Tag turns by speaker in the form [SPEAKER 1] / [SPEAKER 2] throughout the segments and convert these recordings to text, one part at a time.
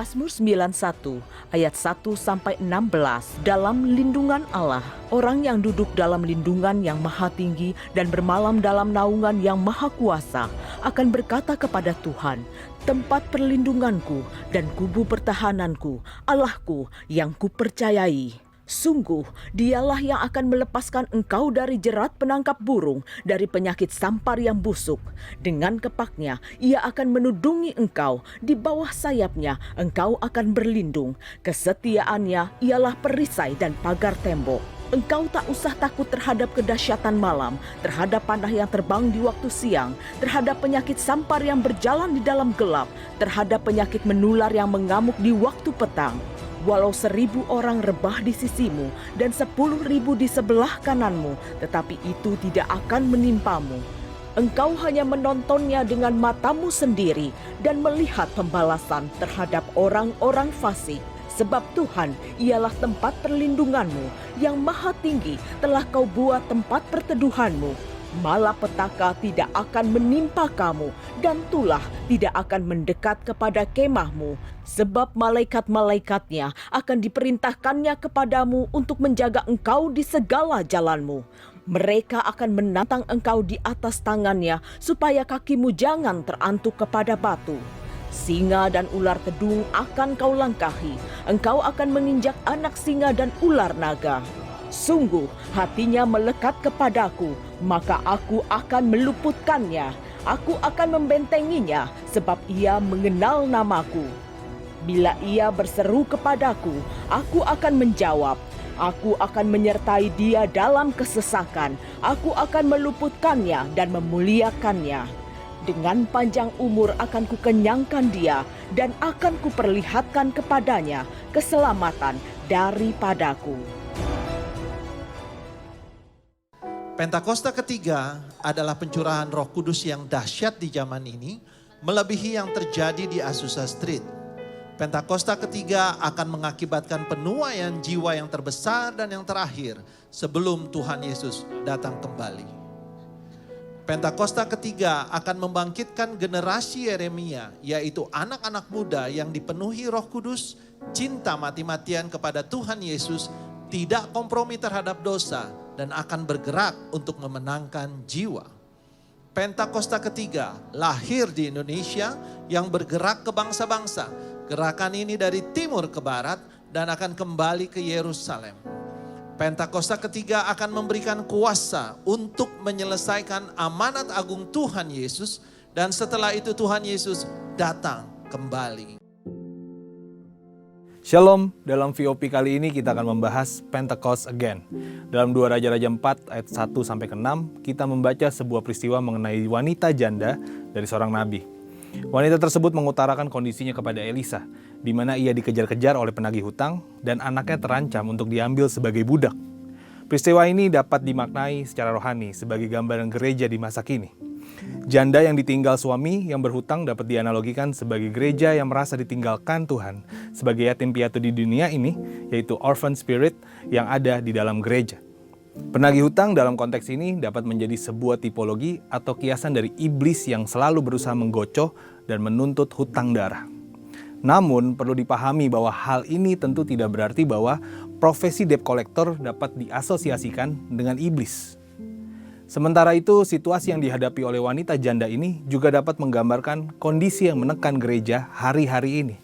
[SPEAKER 1] Mazmur 91 ayat 1-16. Dalam lindungan Allah, orang yang duduk dalam lindungan yang maha tinggi dan bermalam dalam naungan yang maha kuasa akan berkata kepada Tuhan, tempat perlindunganku dan kubu pertahananku, Allahku yang kupercayai. Sungguh, dialah yang akan melepaskan engkau dari jerat penangkap burung, dari penyakit sampar yang busuk. Dengan kepaknya, ia akan menudungi engkau. Di bawah sayapnya, engkau akan berlindung. Kesetiaannya ialah perisai dan pagar tembok. Engkau tak usah takut terhadap kedahsyatan malam, terhadap panah yang terbang di waktu siang, terhadap penyakit sampar yang berjalan di dalam gelap, terhadap penyakit menular yang mengamuk di waktu petang. Walau 1.000 orang rebah di sisimu dan 10.000 di sebelah kananmu, tetapi itu tidak akan menimpamu. Engkau hanya menontonnya dengan matamu sendiri dan melihat pembalasan terhadap orang-orang fasik. Sebab Tuhan ialah tempat perlindunganmu, yang maha tinggi telah kau buat tempat perteduhanmu. Malapetaka tidak akan menimpa kamu, dan tulah tidak akan mendekat kepada kemahmu. Sebab malaikat-malaikatnya akan diperintahkannya kepadamu untuk menjaga engkau di segala jalanmu. Mereka akan menantang engkau di atas tangannya, supaya kakimu jangan terantuk kepada batu. Singa dan ular tedung akan kau langkahi. Engkau akan menginjak anak singa dan ular naga. Sungguh hatinya melekat kepadaku, maka aku akan meluputkannya. Aku akan membentenginya, sebab ia mengenal namaku. Bila ia berseru kepadaku, aku akan menjawab. Aku akan menyertai dia dalam kesesakan. Aku akan meluputkannya dan memuliakannya. Dengan panjang umur akan kukenyangkan dia, dan akan kuperlihatkan kepadanya keselamatan daripadaku.
[SPEAKER 2] Pentakosta ketiga adalah pencurahan Roh Kudus yang dahsyat di zaman ini, melebihi yang terjadi di Azusa Street. Pentakosta ketiga akan mengakibatkan penuaian jiwa yang terbesar dan yang terakhir sebelum Tuhan Yesus datang kembali. Pentakosta ketiga akan membangkitkan generasi Yeremia, yaitu anak-anak muda yang dipenuhi Roh Kudus, cinta mati-matian kepada Tuhan Yesus, tidak kompromi terhadap dosa, dan akan bergerak untuk memenangkan jiwa. Pentakosta ketiga lahir di Indonesia yang bergerak ke bangsa-bangsa. Gerakan ini dari timur ke barat dan akan kembali ke Yerusalem. Pentakosta ketiga akan memberikan kuasa untuk menyelesaikan amanat agung Tuhan Yesus, dan setelah itu Tuhan Yesus datang kembali.
[SPEAKER 3] Shalom, dalam VOP kali ini kita akan membahas Pentecost Again. Dalam 2 Raja-Raja 4 ayat 1-6, kita membaca sebuah peristiwa mengenai wanita janda dari seorang nabi. Wanita tersebut mengutarakan kondisinya kepada Elisa, di mana ia dikejar-kejar oleh penagih hutang dan anaknya terancam untuk diambil sebagai budak. Peristiwa ini dapat dimaknai secara rohani sebagai gambaran gereja di masa kini. Janda yang ditinggal suami yang berhutang dapat dianalogikan sebagai gereja yang merasa ditinggalkan Tuhan sebagai yatim piatu di dunia ini, yaitu orphan spirit yang ada di dalam gereja. Penagih hutang dalam konteks ini dapat menjadi sebuah tipologi atau kiasan dari iblis yang selalu berusaha menggocoh dan menuntut hutang darah. Namun perlu dipahami bahwa hal ini tentu tidak berarti bahwa profesi debt collector dapat diasosiasikan dengan iblis. Sementara itu, situasi yang dihadapi oleh wanita janda ini juga dapat menggambarkan kondisi yang menekan gereja hari-hari ini.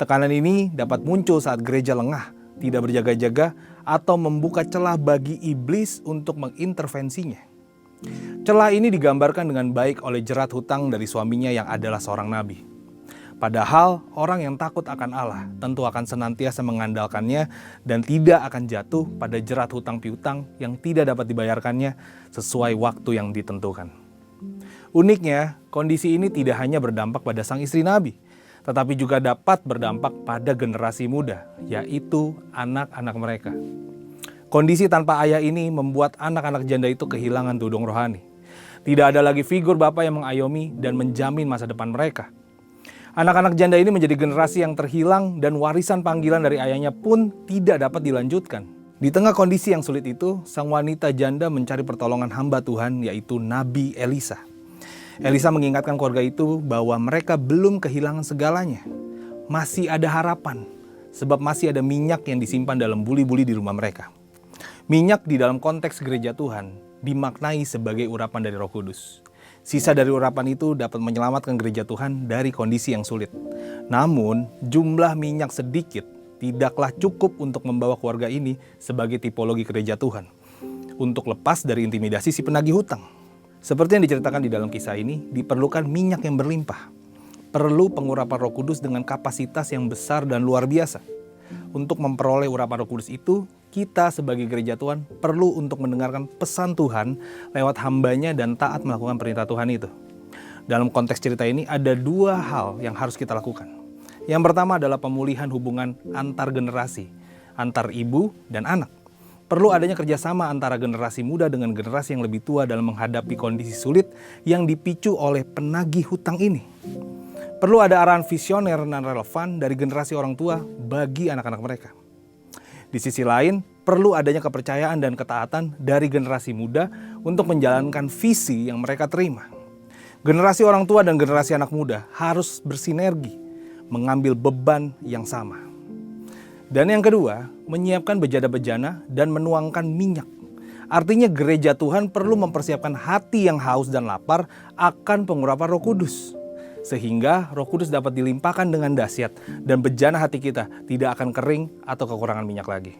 [SPEAKER 3] Tekanan ini dapat muncul saat gereja lengah, tidak berjaga-jaga, atau membuka celah bagi iblis untuk mengintervensinya. Celah ini digambarkan dengan baik oleh jerat hutang dari suaminya yang adalah seorang nabi. Padahal orang yang takut akan Allah tentu akan senantiasa mengandalkannya dan tidak akan jatuh pada jerat hutang piutang yang tidak dapat dibayarkannya sesuai waktu yang ditentukan. Uniknya, kondisi ini tidak hanya berdampak pada sang istri nabi, tetapi juga dapat berdampak pada generasi muda, yaitu anak-anak mereka. Kondisi tanpa ayah ini membuat anak-anak janda itu kehilangan tudung rohani. Tidak ada lagi figur bapak yang mengayomi dan menjamin masa depan mereka. Anak-anak janda ini menjadi generasi yang terhilang dan warisan panggilan dari ayahnya pun tidak dapat dilanjutkan. Di tengah kondisi yang sulit itu, sang wanita janda mencari pertolongan hamba Tuhan, yaitu Nabi Elisa. Elisa mengingatkan keluarga itu bahwa mereka belum kehilangan segalanya. masih ada harapan, sebab masih ada minyak yang disimpan dalam buli-buli di rumah mereka. Minyak di dalam konteks gereja Tuhan dimaknai sebagai urapan dari Roh Kudus. Sisa dari urapan itu dapat menyelamatkan gereja Tuhan dari kondisi yang sulit. Namun, jumlah minyak sedikit tidaklah cukup untuk membawa keluarga ini sebagai tipologi gereja Tuhan untuk lepas dari intimidasi si penagih hutang. Seperti yang diceritakan di dalam kisah ini, diperlukan minyak yang berlimpah. Perlu pengurapan Roh Kudus dengan kapasitas yang besar dan luar biasa. Untuk memperoleh urapan Roh Kudus itu, kita sebagai gereja Tuhan perlu untuk mendengarkan pesan Tuhan lewat hambanya dan taat melakukan perintah Tuhan itu. Dalam konteks cerita ini ada dua hal yang harus kita lakukan. Yang pertama adalah pemulihan hubungan antar generasi, antar ibu dan anak. Perlu adanya kerjasama antara generasi muda dengan generasi yang lebih tua dalam menghadapi kondisi sulit yang dipicu oleh penagih hutang ini. Perlu ada arahan visioner dan relevan dari generasi orang tua bagi anak-anak mereka. Di sisi lain, perlu adanya kepercayaan dan ketaatan dari generasi muda untuk menjalankan visi yang mereka terima. Generasi orang tua dan generasi anak muda harus bersinergi, mengambil beban yang sama. Dan yang kedua, menyiapkan bejana-bejana dan menuangkan minyak. Artinya gereja Tuhan perlu mempersiapkan hati yang haus dan lapar akan pengurapan Roh Kudus. Sehingga Roh Kudus dapat dilimpahkan dengan dahsyat dan bejana hati kita tidak akan kering atau kekurangan minyak lagi.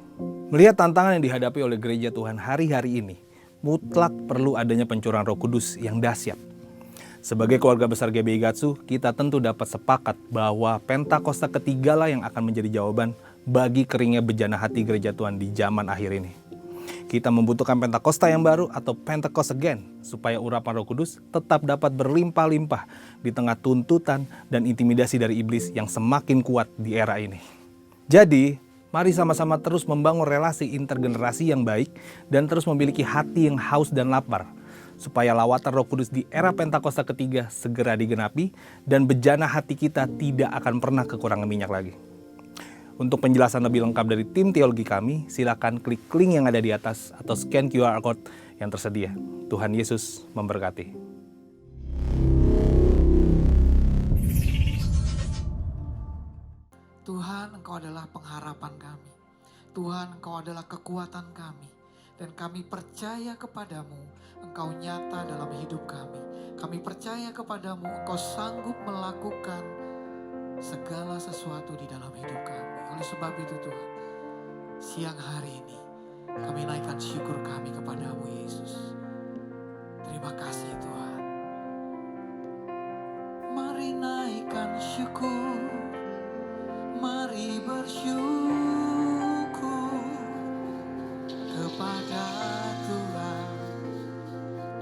[SPEAKER 3] Melihat tantangan yang dihadapi oleh gereja Tuhan hari-hari ini, mutlak perlu adanya pencurahan Roh Kudus yang dahsyat. Sebagai keluarga besar GBI Gatsu, kita tentu dapat sepakat bahwa Pentakosta ketigalah yang akan menjadi jawaban bagi keringnya bejana hati gereja Tuhan di zaman akhir ini. Kita membutuhkan Pentakosta yang baru atau Pentecost again, supaya urapan Roh Kudus tetap dapat berlimpah-limpah di tengah tuntutan dan intimidasi dari iblis yang semakin kuat di era ini. Jadi, mari sama-sama terus membangun relasi intergenerasi yang baik dan terus memiliki hati yang haus dan lapar, supaya lawatan Roh Kudus di era Pentakosta ketiga segera digenapi dan bejana hati kita tidak akan pernah kekurangan minyak lagi. Untuk penjelasan lebih lengkap dari tim teologi kami, silakan klik link yang ada di atas atau scan QR code yang tersedia. Tuhan Yesus memberkati.
[SPEAKER 4] Tuhan, Engkau adalah pengharapan kami. Tuhan, Engkau adalah kekuatan kami. Dan kami percaya kepadamu, Engkau nyata dalam hidup kami. Kami percaya kepadamu, Engkau sanggup melakukan segala sesuatu di dalam hidup kami. Oleh sebab itu Tuhan, siang hari ini kami naikkan syukur kami kepadamu Yesus. Terima kasih Tuhan. Mari naikkan syukur, mari bersyukur kepada Tuhan,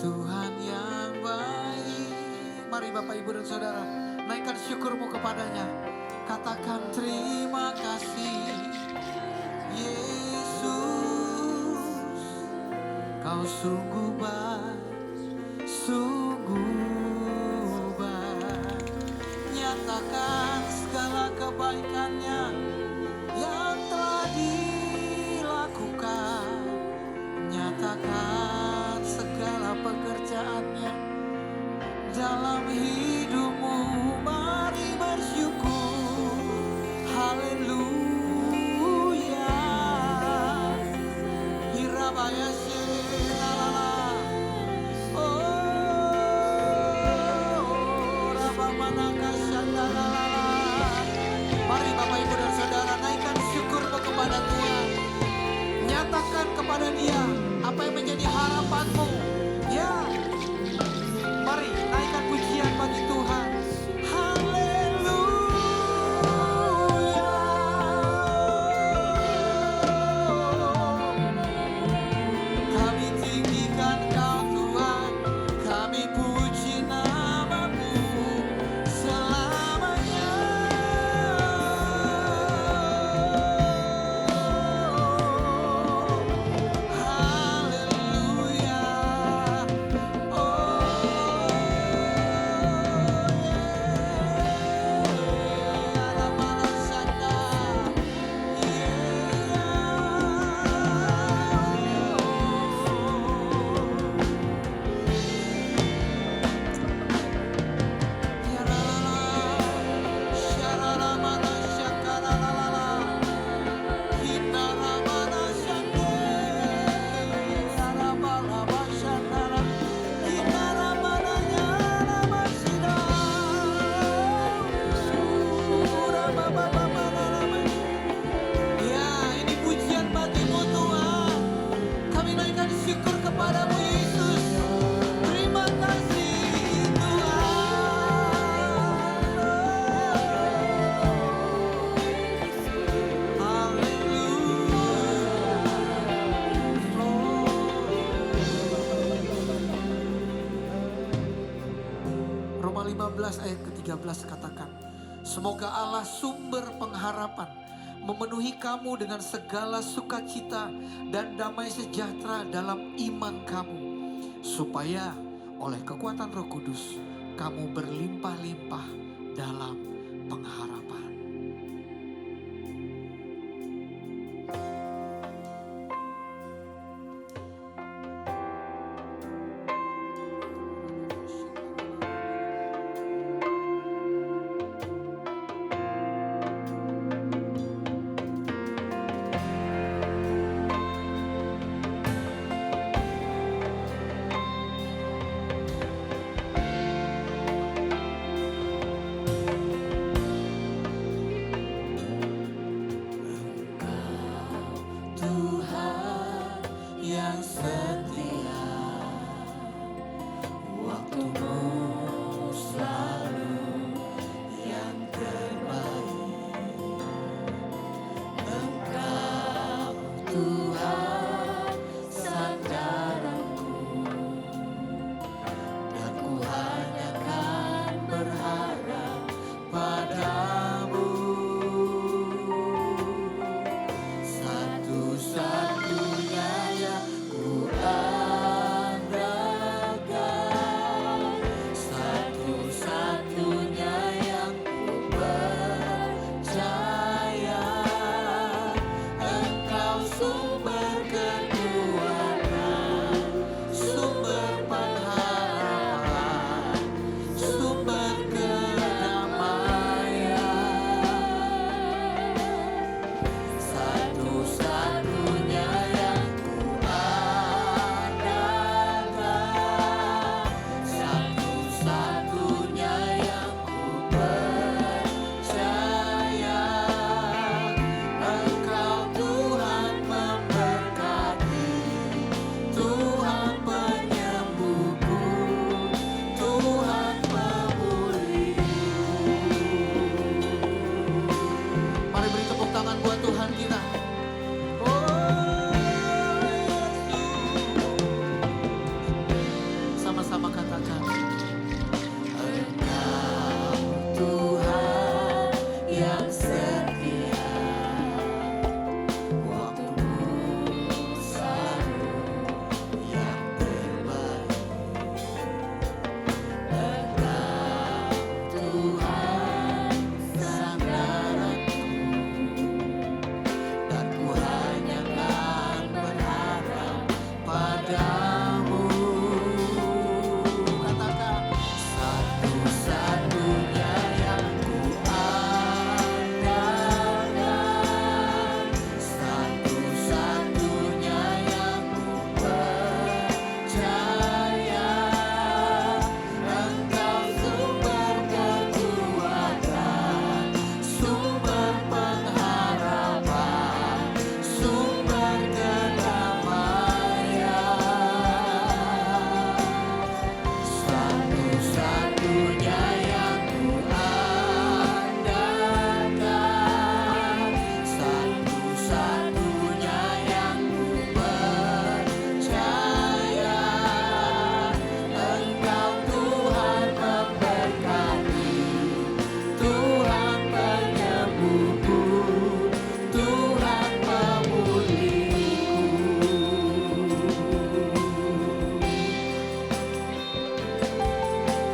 [SPEAKER 4] Tuhan yang baik. Mari Bapak Ibu dan Saudara, naikkan syukurmu kepadanya. Katakan terima kasih Yesus, Kau sungguh baik, sungguh baik. Nyatakan segala kebaikannya yang telah dilakukan. Nyatakan segala pekerjaannya dalam hidupmu. Mari bersyukur. Haleluya. Hirabaya shalala. Oh, rabamanaka shandalala. Mari Bapak Ibu dan Saudara, naikkan syukurmu kepada Tuhan. Nyatakan kepada Dia apa yang menjadi harapanmu. Ya. Mari naikkan pujian bagi Tuhan. 13 ayat ke-13 katakan, semoga Allah sumber pengharapan memenuhi kamu dengan segala sukacita dan damai sejahtera dalam iman kamu, supaya oleh kekuatan Roh Kudus kamu berlimpah-limpah dalam pengharapan.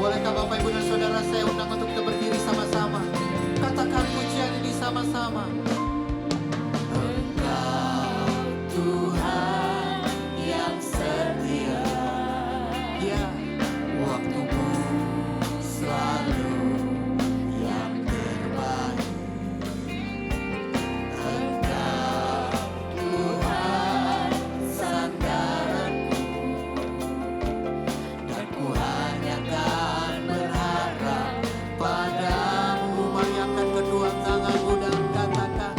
[SPEAKER 4] Bolehkah Bapak, Ibu, dan Saudara saya undang untuk kita berdiri sama-sama. Katakan pujian ini sama-sama. Engkau Tuhan yang setia, ya, waktumu selalu yang terbaik. Engkau Tuhan sandaranku, dan ku hanya akan berharap padamu. Mari angkat kedua tanganmu dan katakan,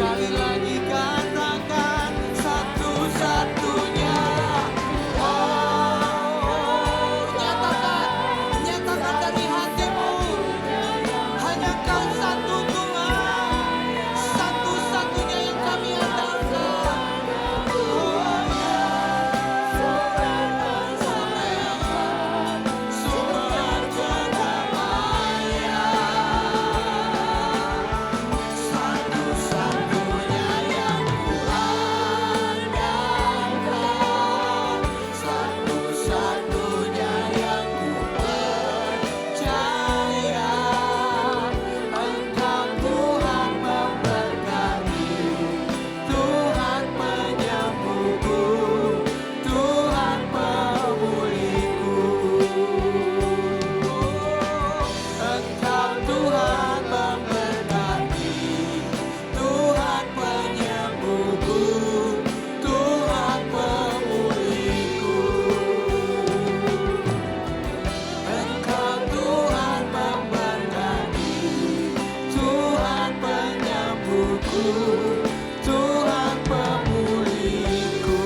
[SPEAKER 4] Sekali lagi katakan satu-satunya. Oh, nyatakan dari hatimu. Hanya Kau satu Tuhan, satu-satunya yang kami andalkan. Oh ya, sumber kedamaian, satu-satunya yang kuandalkan, satu-satunya yang kupercaya. Engkau Tuhan memberkati, Tuhan penyembuhku, Tuhan pemulihku. Engkau Tuhan memberkati, Tuhan penyembuhku, Tuhan pemulihku. Engkau Tuhan memberkati, Tuhan penyembuhku, Tuhan pemulihku.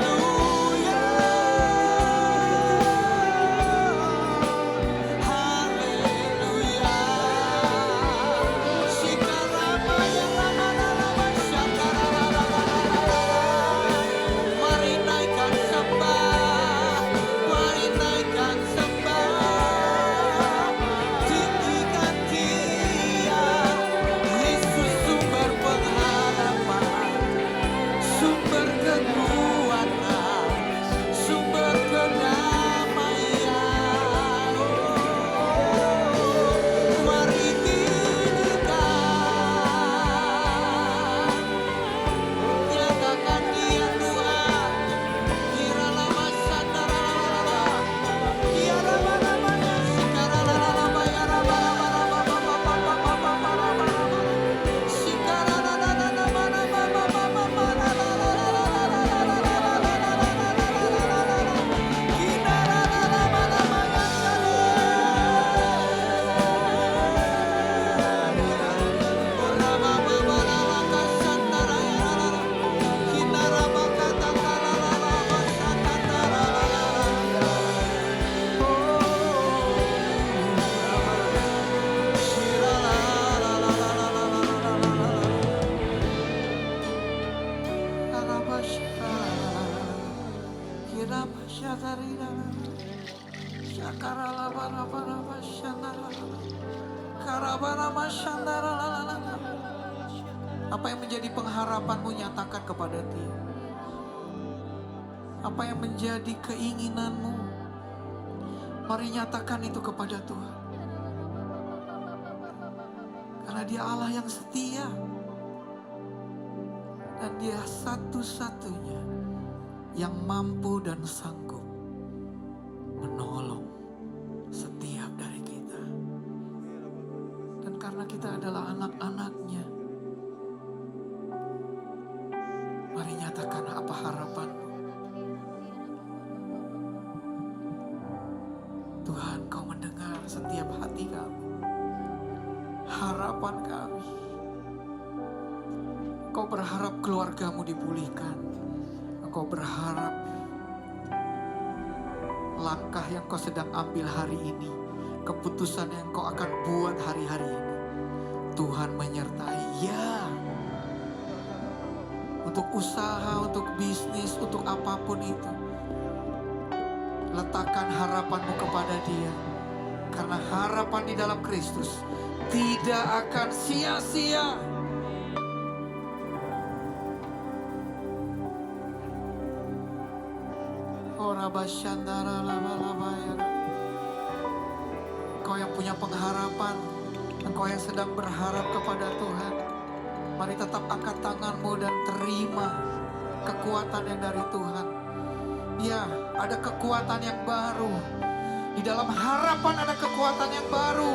[SPEAKER 4] Haleluya, haleluya. Sikarama ya rama rama syakarara. Mari naikkan sembah, mari naikkan sembah. Tinggikan Dia, Yesus sumber pengharapan, sumber kekuatan, sumber kedamaian. Mari tinggikan, nyatakan Dia Tuhan. Kira lama sandarala, kira lama sikarala lama ya rama rama rama sikarala lama Apa yang menjadi pengharapanmu, nyatakan kepada Dia. Apa yang menjadi keinginanmu, mari nyatakan itu kepada Tuhan. Karena Dia Allah yang setia, dan Dia satu-satunya yang mampu dan sanggup menolong setiap dari kita. Dan karena kita adalah anak-anak-Nya, mari nyatakan apa harapanmu. Tuhan, Kau mendengar setiap hati kami, harapan kami. Kau berharap keluargamu dipulihkan. Engkau berharap langkah yang Kau sedang ambil hari ini, keputusan yang Kau akan buat hari-hari ini, Tuhan menyertai. Ya, untuk usaha, untuk bisnis, untuk apapun itu, letakkan harapanmu kepada Dia. Karena harapan di dalam Kristus tidak akan sia-sia. Engkau yang punya pengharapan, engkau yang sedang berharap kepada Tuhan, mari tetap angkat tanganmu dan terima kekuatan yang dari Tuhan. Ya, ada kekuatan yang baru. Di dalam harapan ada kekuatan yang baru.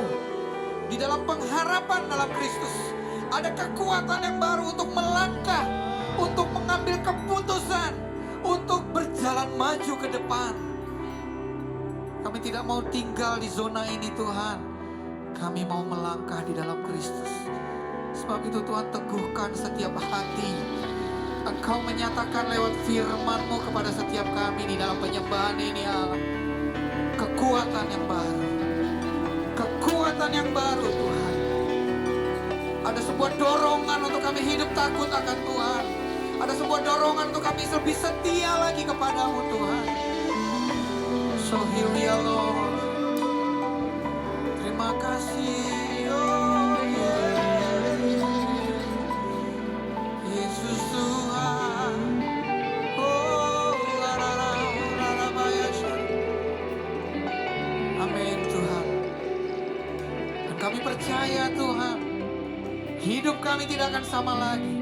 [SPEAKER 4] Di dalam pengharapan dalam Kristus ada kekuatan yang baru untuk melangkah, untuk mengambil keputusan, untuk berjalan maju ke depan. Kami tidak mau tinggal di zona ini Tuhan. Kami mau melangkah di dalam Kristus. Sebab itu Tuhan, teguhkan setiap hati. Engkau menyatakan lewat firman-Mu kepada setiap kami di dalam penyembahan ini Allah. Kekuatan yang baru. Kekuatan yang baru Tuhan. Ada sebuah dorongan untuk kami hidup takut akan Tuhan. Ada sebuah dorongan untuk kami lebih setia lagi kepadamu Tuhan. So here we are Lord. Terima kasih. Oh yeah. Yesus Tuhan. Oh la la la la la bayasha. Amin Tuhan. Dan kami percaya Tuhan, hidup kami tidak akan sama lagi.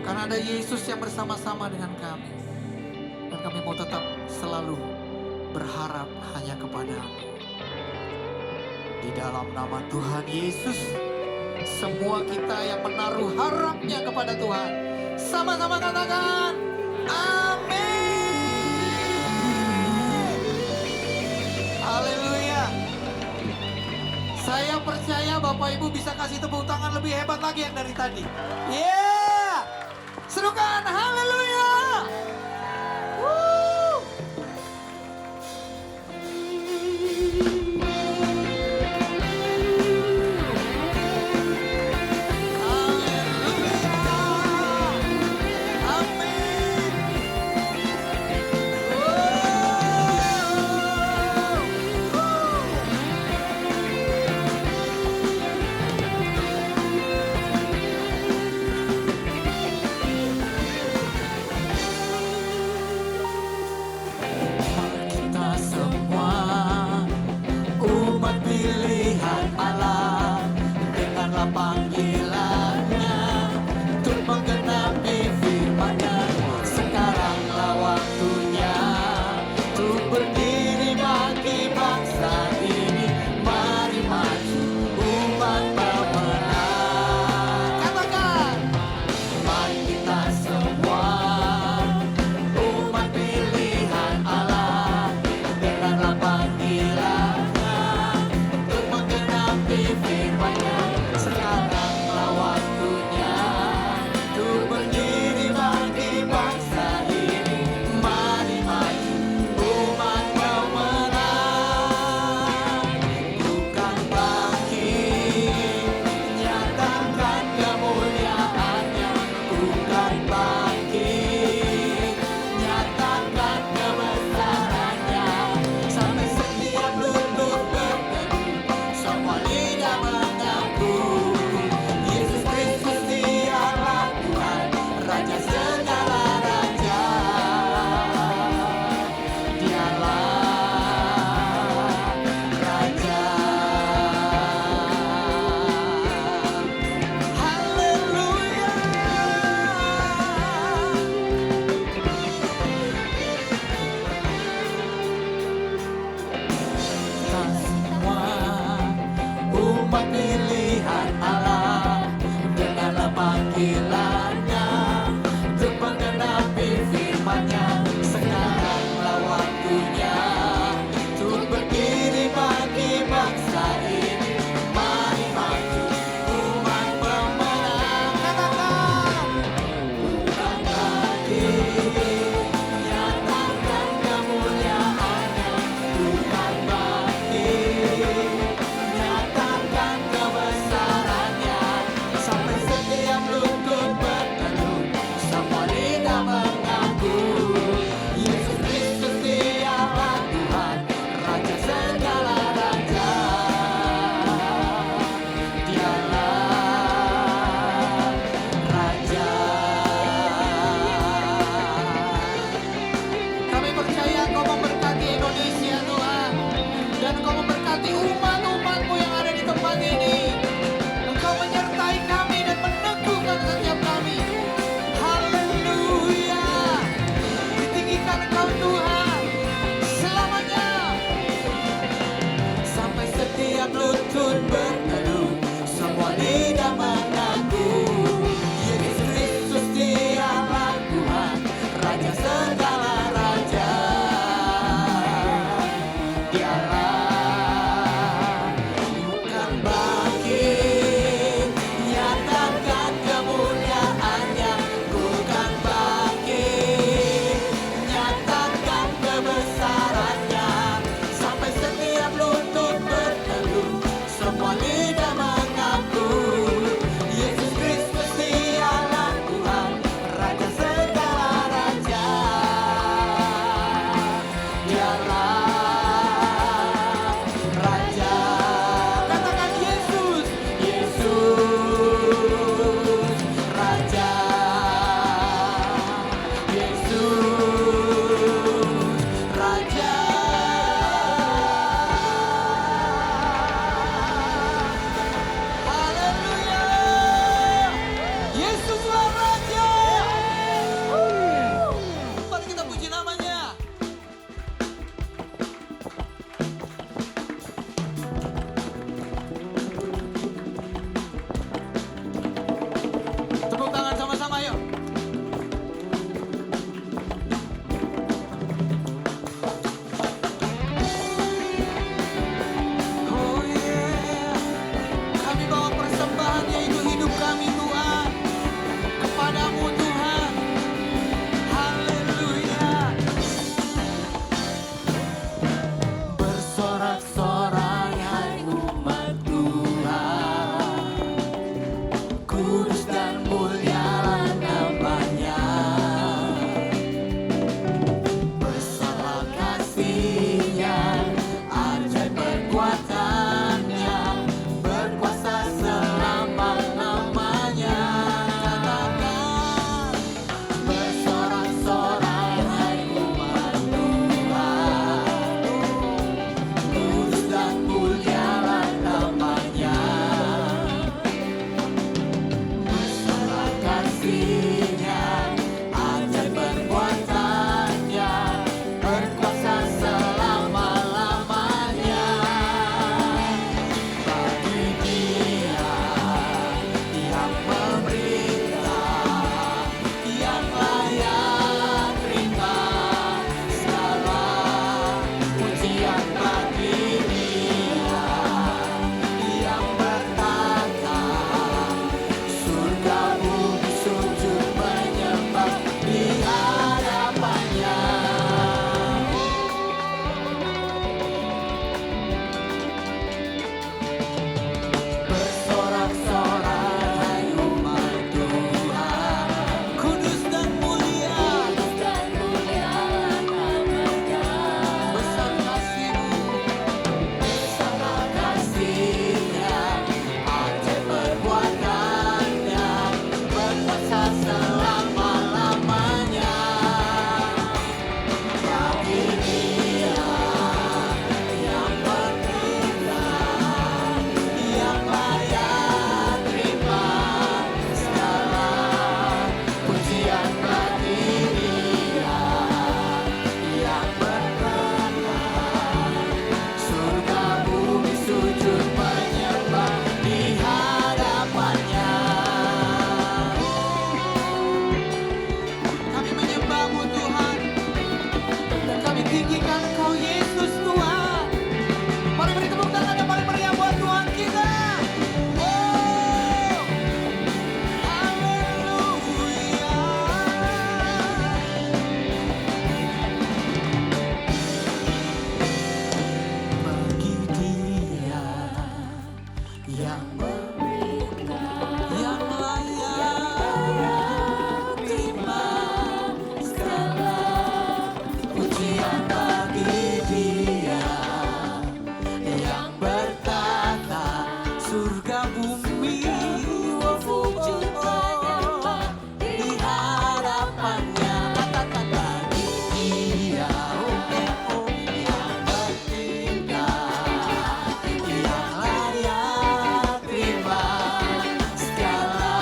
[SPEAKER 4] Karena ada Yesus yang bersama-sama dengan kami. Dan kami mau tetap selalu berharap hanya kepada-Mu. Di dalam nama Tuhan Yesus, semua kita yang menaruh harapnya kepada Tuhan, sama-sama katakan, amin. Haleluya. Saya percaya Bapak Ibu bisa kasih tepuk tangan lebih hebat lagi yang dari tadi. Yeah. Serukan haleluya. Woo.
[SPEAKER 5] Nyatakan kebesaran
[SPEAKER 4] tinggikan Engkau Yesus Tuhan. Mari beri tepuk tangan yang paling meriah buat Tuhan kita. Oh, haleluya. Bagi Dia yang yang layak terima segala pujian bagi Dia yang bertata surga bumi di hadapannya bagi Dia yang bertingkah yang layak terima segala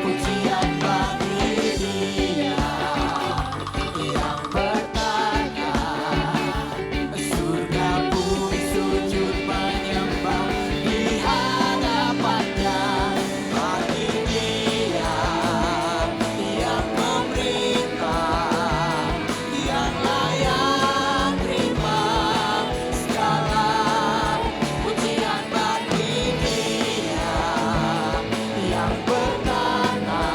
[SPEAKER 4] pujian bagi Dia yang bertata surga bumi sujud menyembah di hadapannya bagi Dia yang memerintah yang layak terima segala pujian bagi Dia yang bertata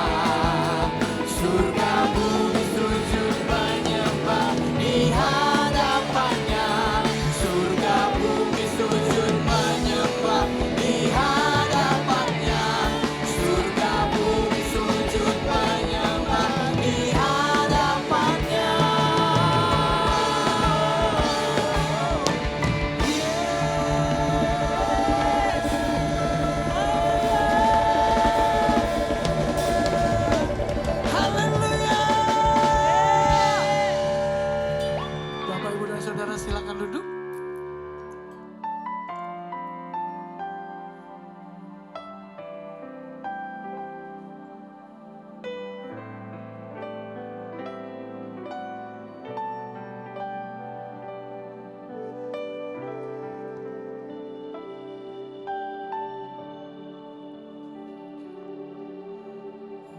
[SPEAKER 4] surga bumi sujud menyembah di hadapannya surga bumi sujud menyembah di hadapannya surga bumi sujud menyembah di hadapannya. Haleluya. Bapak, Ibu, dan Saudara silakan duduk.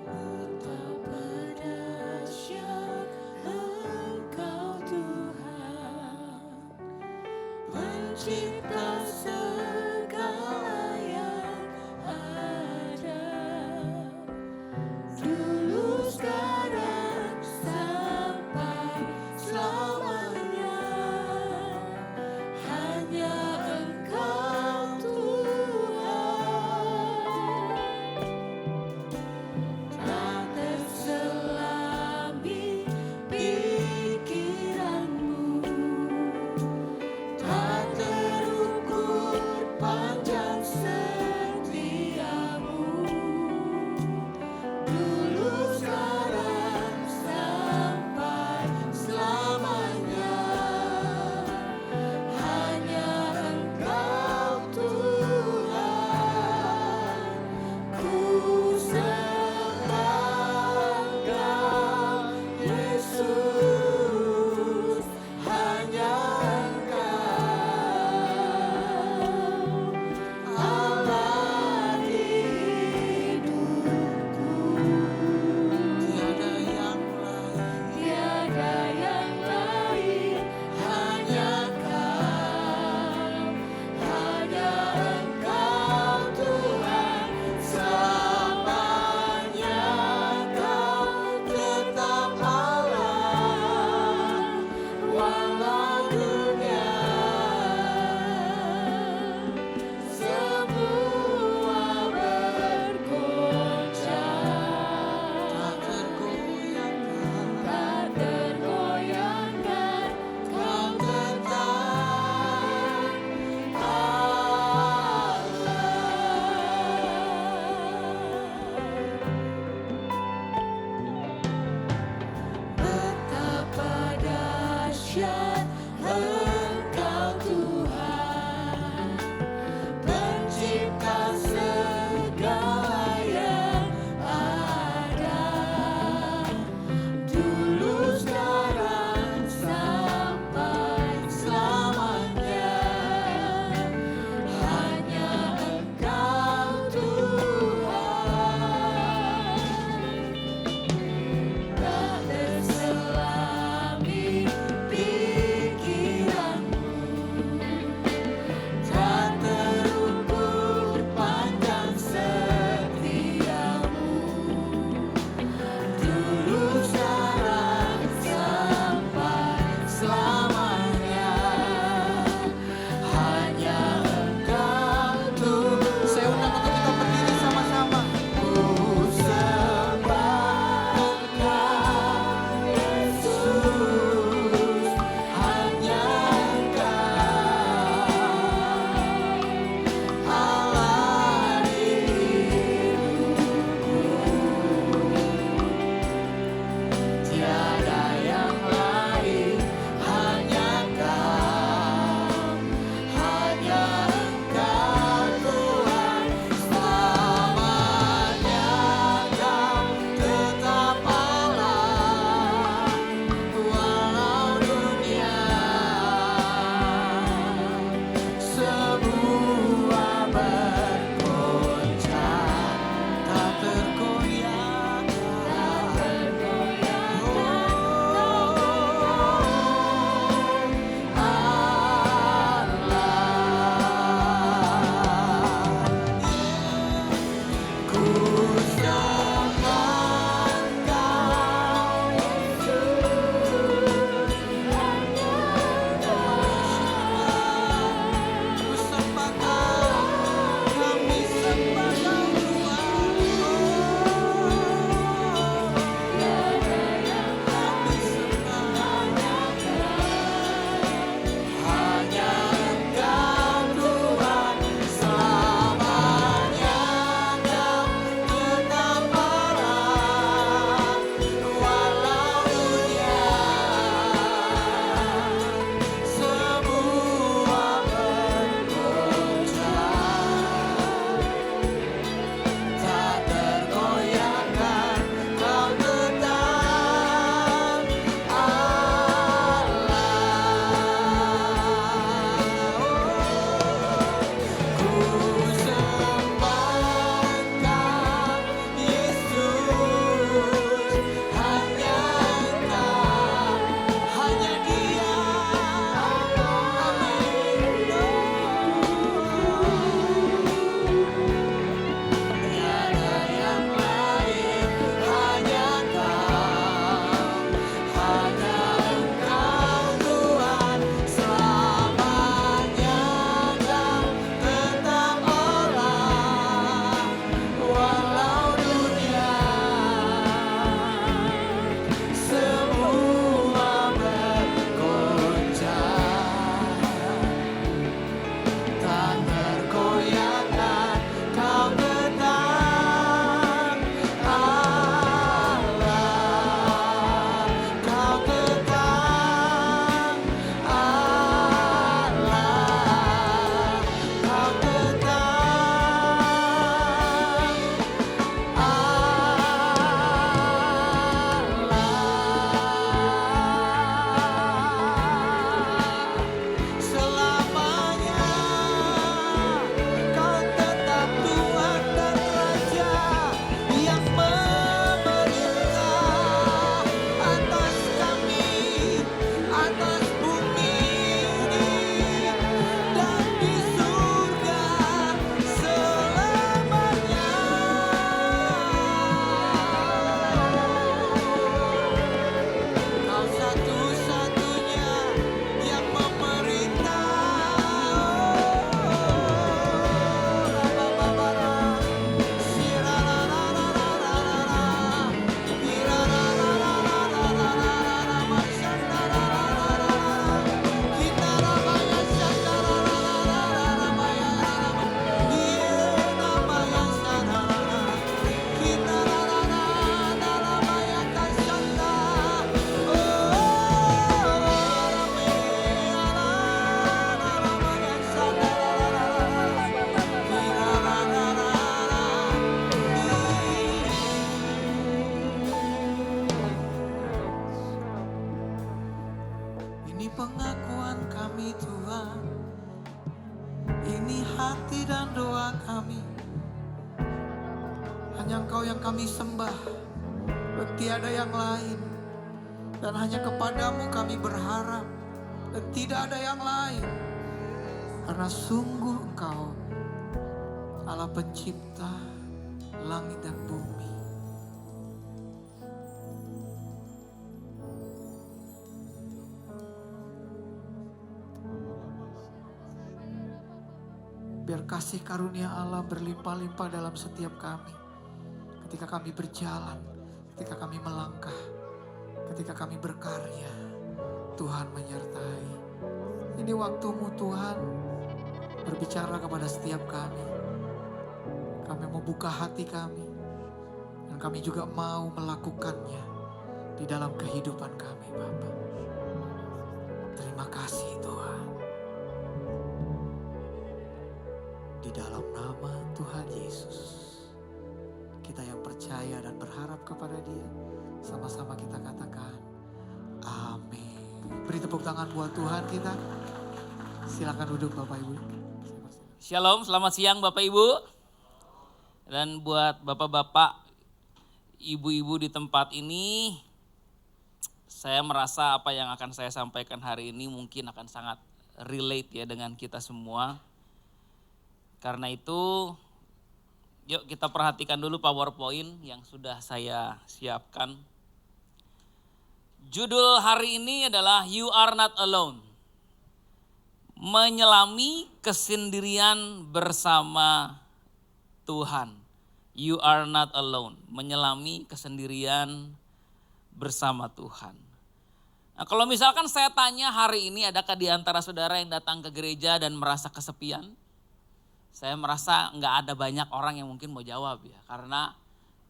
[SPEAKER 4] Betapa dahsyat Engkau Tuhan, pencipta segala yang ada, dulu sekarang sampai selamanya. Hanya Engkau Tuhan, tak terselami pikiranmu, tak terukur panjang setiamu, dulu sekarang sampai selamanya. Hanya Engkau Tuhan, ku sembah Engkau Yesus, hanya Engkau Allah hidupku. Tiada yang lain, hanya Engkau Tuhan, selamanya Kau tetap Allah, walau dunia semua bergoncang, tak tergoyahkan, Kau tetap betapa dahsyat Engkau Tuhan, pencipta segala yang ada, dulu sekarang sampai selamanya. Hanya Engkau Tuhan, tak terselami pikiranmu, Ini pengakuan kami Tuhan, ini hati dan doa kami. Hanya Engkau yang kami sembah, dan tiada yang lain. Dan hanya kepadamu kami berharap, dan tidak ada yang lain. Karena sungguh Engkau Allah pencipta langit dan bumi. Biar kasih karunia Allah berlimpah-limpah dalam setiap kami. Ketika kami berjalan, ketika kami melangkah, ketika kami berkarya, Tuhan menyertai. Ini waktumu Tuhan, berbicara kepada setiap kami. Kami mau buka hati kami, dan kami juga mau melakukannya di dalam kehidupan kami, Bapa. Terima kasih Tuhan. Di dalam nama Tuhan Yesus, kita yang percaya dan berharap kepada Dia, sama-sama kita katakan amin. Beri tepuk tangan buat Tuhan kita. Silakan duduk Bapak Ibu.
[SPEAKER 5] Shalom, selamat siang Bapak Ibu. Dan buat bapak-bapak, ibu-ibu di tempat ini, saya merasa apa yang akan saya sampaikan hari ini mungkin akan sangat relate ya dengan kita semua. Karena itu, yuk kita perhatikan dulu PowerPoint yang sudah saya siapkan. Judul hari ini adalah You Are Not Alone. Menyelami kesendirian bersama Tuhan. You are not alone. Menyelami kesendirian bersama Tuhan. Nah, kalau misalkan saya tanya hari ini, adakah di antara saudara yang datang ke gereja dan merasa kesepian? Saya merasa nggak ada banyak orang yang mungkin mau jawab ya. Karena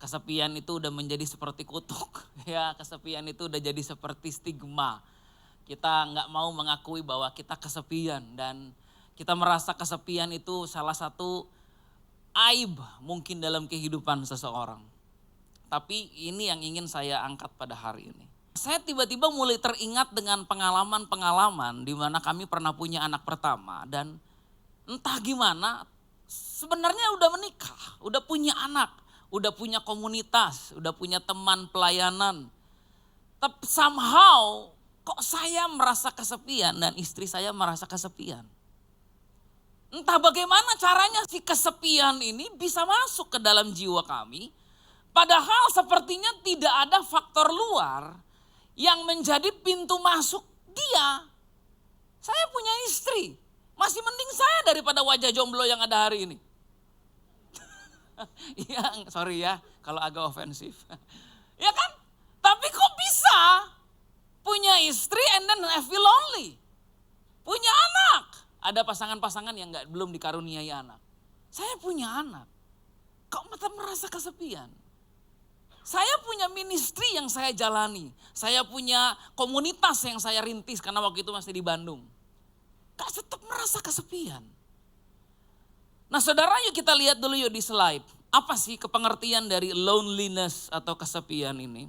[SPEAKER 5] kesepian itu udah menjadi seperti kutuk. Ya, kesepian itu udah jadi seperti stigma. Kita nggak mau mengakui bahwa kita kesepian. Dan kita merasa kesepian itu salah satu aib mungkin dalam kehidupan seseorang. Tapi ini yang ingin saya angkat pada hari ini. Saya tiba-tiba mulai teringat dengan pengalaman-pengalaman di mana kami pernah punya anak pertama. Dan entah gimana sebenarnya udah menikah, udah punya anak, udah punya komunitas, udah punya teman pelayanan. Tapi somehow kok saya merasa kesepian dan istri saya merasa kesepian. Entah bagaimana caranya si kesepian ini bisa masuk ke dalam jiwa kami. Padahal sepertinya tidak ada faktor luar yang menjadi pintu masuk dia. Saya punya istri. Masih mending saya daripada wajah jomblo yang ada hari ini. Iya, sorry ya kalau agak ofensif. Ya kan? Tapi kok bisa punya istri and then I feel lonely. Punya anak. Ada pasangan-pasangan yang belum dikaruniai anak. Saya punya anak. Kok merasa kesepian? Saya punya ministry yang saya jalani. Saya punya komunitas yang saya rintis karena waktu itu masih di Bandung. Kok tetap merasa kesepian? Nah saudara, yuk kita lihat dulu yuk di slide. Apa sih kepengertian dari loneliness atau kesepian ini?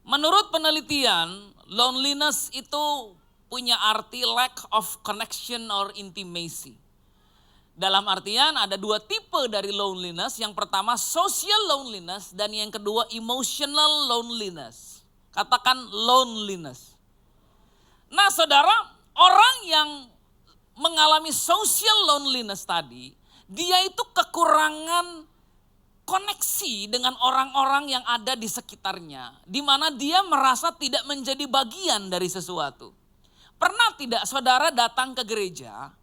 [SPEAKER 5] Menurut penelitian, loneliness itu punya arti lack of connection or intimacy. Dalam artian ada dua tipe dari loneliness. Yang pertama social loneliness dan yang kedua emotional loneliness. Katakan loneliness. Nah saudara, orang yang mengalami social loneliness tadi, dia itu kekurangan koneksi dengan orang-orang yang ada di sekitarnya. Di mana dia merasa tidak menjadi bagian dari sesuatu. Pernah tidak saudara datang ke gereja,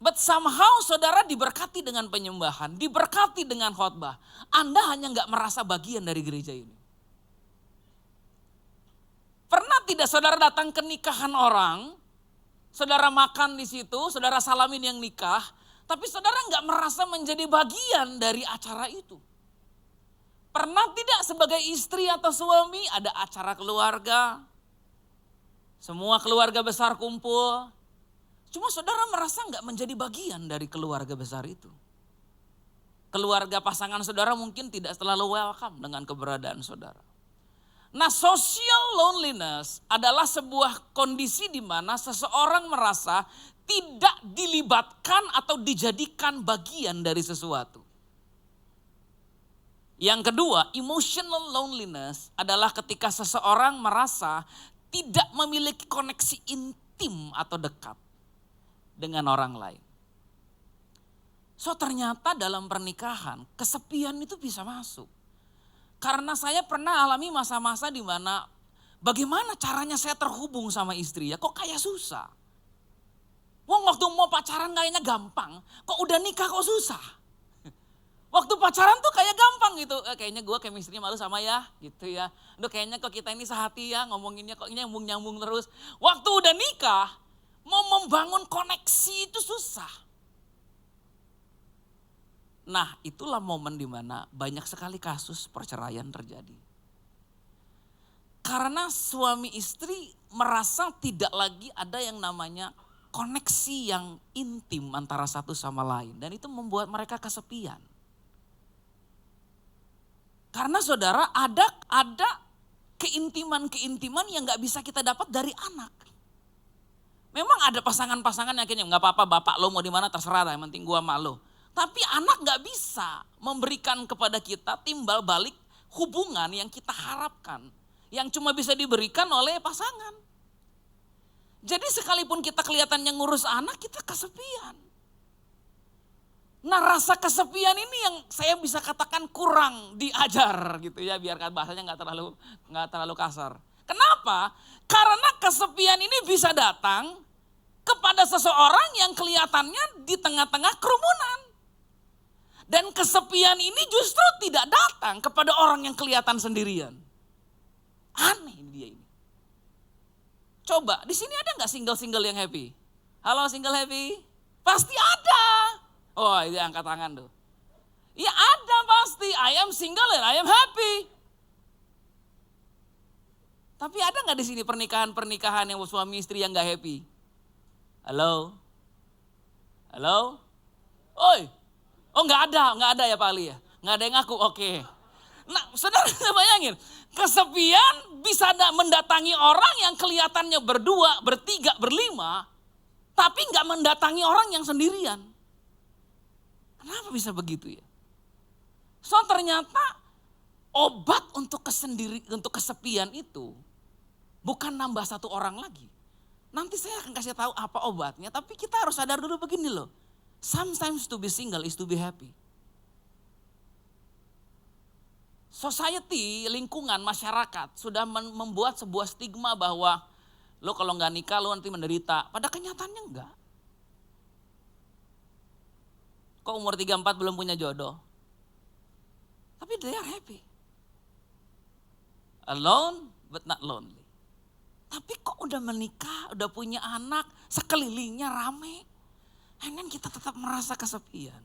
[SPEAKER 5] but somehow saudara diberkati dengan penyembahan, diberkati dengan khotbah. Anda hanya gak merasa bagian dari gereja ini. Pernah tidak saudara datang ke nikahan orang, saudara makan di situ, saudara salamin yang nikah, tapi saudara gak merasa menjadi bagian dari acara itu. Pernah tidak sebagai istri atau suami ada acara keluarga, semua keluarga besar kumpul. Cuma saudara merasa gak menjadi bagian dari keluarga besar itu. Keluarga pasangan saudara mungkin tidak selalu welcome dengan keberadaan saudara. Nah, social loneliness adalah sebuah kondisi di mana seseorang merasa tidak dilibatkan atau dijadikan bagian dari sesuatu. Yang kedua, emotional loneliness adalah ketika seseorang merasa tidak memiliki koneksi intim atau dekat dengan orang lain. So ternyata dalam pernikahan kesepian itu bisa masuk. Karena saya pernah alami masa-masa di mana bagaimana caranya saya terhubung sama istri ya, kok kayak susah. Wong waktu mau pacaran kayaknya gampang, kok udah nikah kok susah. Waktu pacaran tuh kayak gampang gitu, kayaknya gue chemistry malu sama ya gitu ya. Aduh kayaknya kok kita ini sehati ya ngomonginnya kok nyambung-nyambung terus. Waktu udah nikah, mau membangun koneksi itu susah. Nah itulah momen dimana banyak sekali kasus perceraian terjadi. Karena suami istri merasa tidak lagi ada yang namanya koneksi yang intim antara satu sama lain. Dan itu membuat mereka kesepian. Karena saudara ada keintiman-keintiman yang gak bisa kita dapat dari anak. Memang ada pasangan-pasangan yang akhirnya gak apa-apa bapak lo mau di mana terserah lah, yang penting gua sama lo. Tapi anak gak bisa memberikan kepada kita timbal balik hubungan yang kita harapkan. Yang cuma bisa diberikan oleh pasangan. Jadi sekalipun kita kelihatannya ngurus anak, kita kesepian. Nah rasa kesepian ini yang saya bisa katakan kurang diajar gitu ya, biar bahasanya nggak terlalu kasar. Kenapa? Karena kesepian ini bisa datang kepada seseorang yang kelihatannya di tengah-tengah kerumunan. Dan kesepian ini justru tidak datang kepada orang yang kelihatan sendirian. Aneh ini dia ini. Coba di sini ada nggak single-single yang happy? Halo single happy? Pasti ada. Oh itu angkat tangan tuh. Ya ada pasti, I am single and I am happy. Tapi ada nggak di sini pernikahan yang suami istri yang nggak happy? Halo? Halo? Oi? Oh nggak ada ya Pak Ali ya? Nggak ada yang ngaku, oke. Nah saudara bayangin, kesepian bisa mendatangi orang yang kelihatannya berdua, bertiga, berlima, tapi nggak mendatangi orang yang sendirian. Kenapa bisa begitu ya? So ternyata obat untuk kesepian itu bukan nambah satu orang lagi. Nanti saya akan kasih tahu apa obatnya, tapi kita harus sadar dulu begini loh. Sometimes to be single is to be happy. Society, lingkungan, masyarakat sudah membuat sebuah stigma bahwa lo kalau nggak nikah lo nanti menderita. Pada kenyataannya enggak. Kok umur 34 belum punya jodoh? Tapi they are happy. Alone but not lonely. Tapi kok udah menikah, udah punya anak, sekelilingnya rame. And then kita tetap merasa kesepian.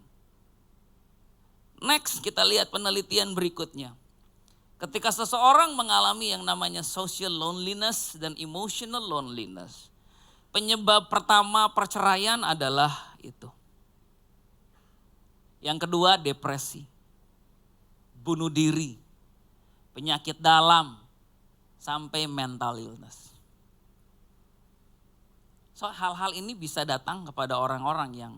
[SPEAKER 5] Next kita lihat penelitian berikutnya. Ketika seseorang mengalami yang namanya social loneliness dan emotional loneliness. Penyebab pertama perceraian adalah itu. Yang kedua depresi, bunuh diri, penyakit dalam, sampai mental illness. So hal-hal ini bisa datang kepada orang-orang yang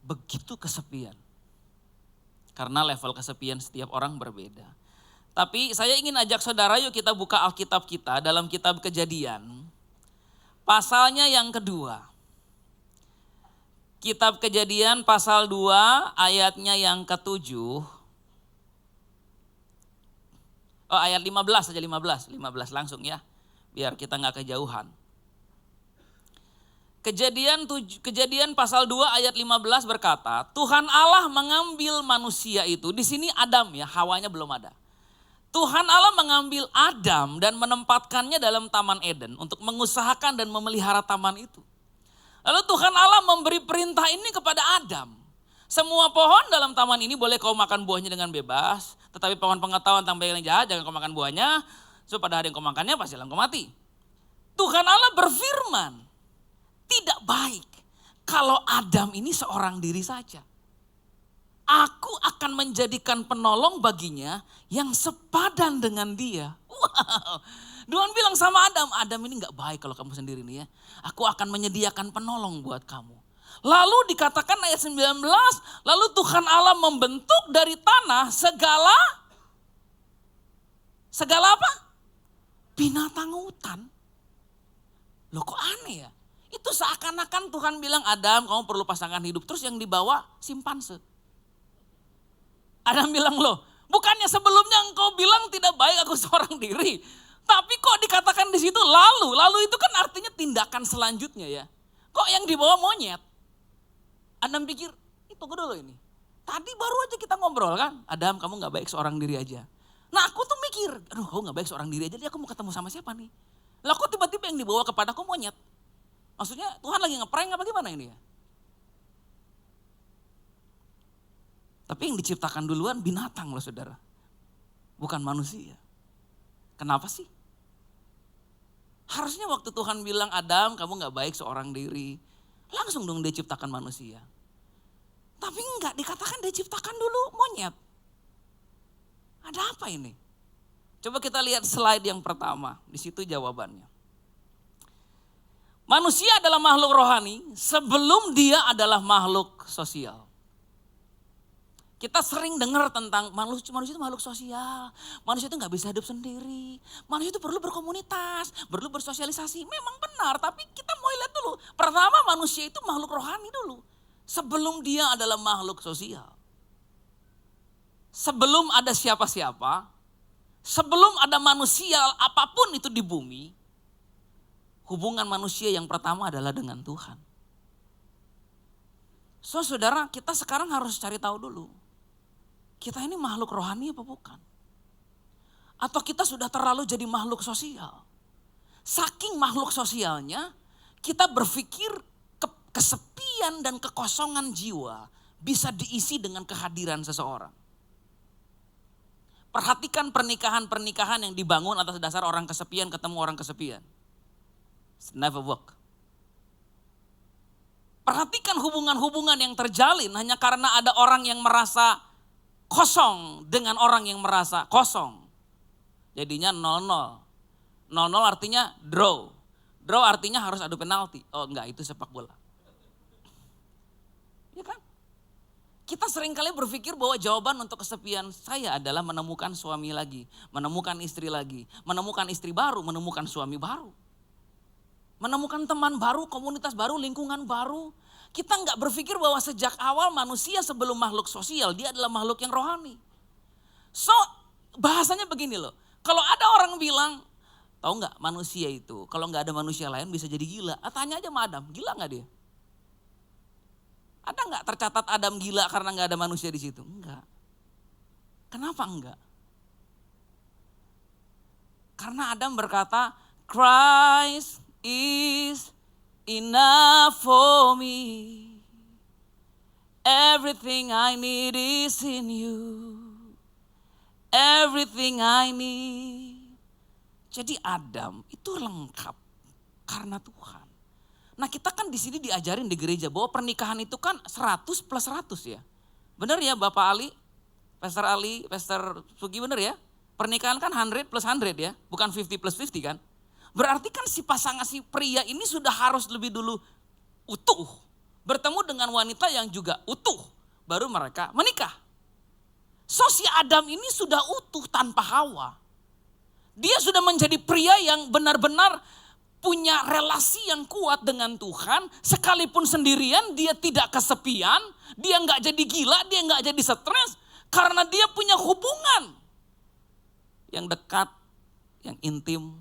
[SPEAKER 5] begitu kesepian. Karena level kesepian setiap orang berbeda. Tapi saya ingin ajak saudara yuk kita buka Alkitab kita dalam kitab Kejadian. Pasalnya yang kedua. Kitab Kejadian pasal 2 ayatnya yang ke-7. Oh ayat 15 saja 15 langsung ya. Biar kita gak kejauhan. Kejadian pasal 2 ayat 15 berkata, Tuhan Allah mengambil manusia itu. Di sini Adam ya, Hawanya belum ada. Tuhan Allah mengambil Adam dan menempatkannya dalam Taman Eden untuk mengusahakan dan memelihara taman itu. Lalu Tuhan Allah memberi perintah ini kepada Adam. Semua pohon dalam taman ini boleh kau makan buahnya dengan bebas. Tetapi pohon pengetahuan tentang baik dan jahat jangan kau makan buahnya. So pada hari yang kau makannya pasti kau mati. Tuhan Allah berfirman. Tidak baik kalau Adam ini seorang diri saja. aku akan menjadikan penolong baginya yang sepadan dengan dia. Wow. Tuhan bilang sama Adam, Adam ini gak baik kalau kamu sendiri nih ya. Aku akan menyediakan penolong buat kamu. Lalu dikatakan ayat 19, lalu Tuhan Allah membentuk dari tanah segala apa? Binatang hutan. Loh kok aneh ya? Itu seakan-akan Tuhan bilang, Adam kamu perlu pasangan hidup. Terus yang dibawa simpanse. Adam bilang, loh bukannya sebelumnya engkau bilang tidak baik aku seorang diri. Tapi kok dikatakan di situ lalu itu kan artinya tindakan selanjutnya ya. Kok yang dibawa monyet? Adam pikir, tunggu dulu ini. Tadi baru aja kita ngobrol kan, Adam kamu gak baik seorang diri aja. Nah aku tuh mikir, aduh kau gak baik seorang diri aja, jadi aku mau ketemu sama siapa nih? Lah kok tiba-tiba yang dibawa kepadaku monyet? Maksudnya Tuhan lagi ngeprank apa gimana ini ya? Tapi yang diciptakan duluan binatang loh saudara. Bukan manusia. Kenapa sih? Harusnya waktu Tuhan bilang Adam kamu gak baik seorang diri. Langsung dong dia ciptakan manusia. Tapi enggak, dikatakan dia ciptakan dulu monyet. Ada apa ini? Coba kita lihat slide yang pertama. Di situ jawabannya. Manusia adalah makhluk rohani sebelum dia adalah makhluk sosial. Kita sering dengar tentang manusia itu makhluk sosial. Manusia itu gak bisa hidup sendiri. Manusia itu perlu berkomunitas, perlu bersosialisasi. Memang benar, tapi kita mau lihat dulu. Pertama manusia itu makhluk rohani dulu. Sebelum dia adalah makhluk sosial. Sebelum ada siapa-siapa, sebelum ada manusia apapun itu di bumi, hubungan manusia yang pertama adalah dengan Tuhan. So saudara, kita sekarang harus cari tahu dulu. Kita ini makhluk rohani apa bukan? Atau kita sudah terlalu jadi makhluk sosial? Saking makhluk sosialnya, kita berpikir kesepian dan kekosongan jiwa bisa diisi dengan kehadiran seseorang. Perhatikan pernikahan-pernikahan yang dibangun atas dasar orang kesepian ketemu orang kesepian. It's never work. Perhatikan hubungan-hubungan yang terjalin hanya karena ada orang yang merasa kosong dengan orang yang merasa kosong. Jadinya 0-0. 0-0 artinya draw. Draw artinya harus adu penalti. Oh enggak, itu sepak bola. Ya kan? Kita seringkali berpikir bahwa jawaban untuk kesepian saya adalah menemukan suami lagi. Menemukan istri lagi. Menemukan istri baru, menemukan suami baru. Menemukan teman baru, komunitas baru, lingkungan baru. Kita nggak berpikir bahwa sejak awal manusia sebelum makhluk sosial, dia adalah makhluk yang rohani. So, bahasanya begini loh. Kalau ada orang bilang, tahu nggak manusia itu, kalau nggak ada manusia lain bisa jadi gila. Tanya aja sama Adam, gila nggak dia? Ada nggak tercatat Adam gila karena nggak ada manusia di situ? Enggak. Kenapa enggak? Karena Adam berkata, Christ is enough for me. Everything I need is in you. Everything I need. Jadi Adam itu lengkap karena Tuhan. Nah kita kan di sini diajarin di gereja bahwa pernikahan itu kan 100 plus 100 ya. Benar ya Bapak Ali, Pastor Sugi benar ya? Pernikahan kan 100 plus 100 ya, bukan 50 plus 50 kan? Berarti kan si pasangan si pria ini sudah harus lebih dulu utuh. Bertemu dengan wanita yang juga utuh. Baru mereka menikah. So si Adam ini sudah utuh tanpa Hawa. Dia sudah menjadi pria yang benar-benar punya relasi yang kuat dengan Tuhan. Sekalipun sendirian dia tidak kesepian. Dia gak jadi gila, dia gak jadi stres. Karena dia punya hubungan yang dekat, yang intim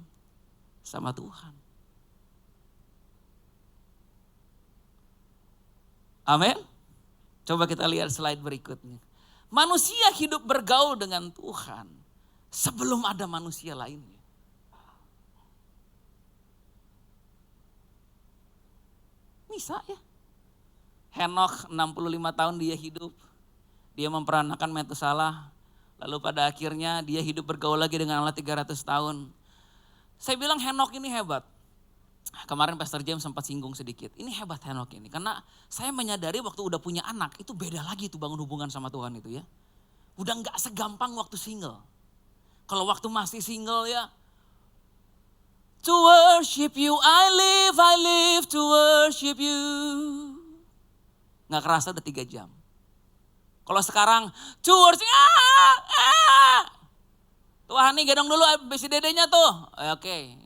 [SPEAKER 5] sama Tuhan. Amin. Coba kita lihat slide berikutnya. Manusia hidup bergaul dengan Tuhan sebelum ada manusia lainnya. Bisa ya. Henokh 65 tahun dia hidup. Dia memperanakan Metusalah. Lalu pada akhirnya dia hidup bergaul lagi dengan Allah 300 tahun. Saya bilang Henokh ini hebat. Kemarin Pastor James sempat singgung sedikit. Ini hebat Henok ini. Karena saya menyadari waktu udah punya anak itu beda lagi tuh bangun hubungan sama Tuhan itu ya. Udah gak segampang waktu single. Kalau waktu masih single ya. To worship you, I live to worship you. Gak kerasa udah 3 jam. Kalau sekarang to worship, Tuhan nih gendong dulu besi dedenya tuh. Oke.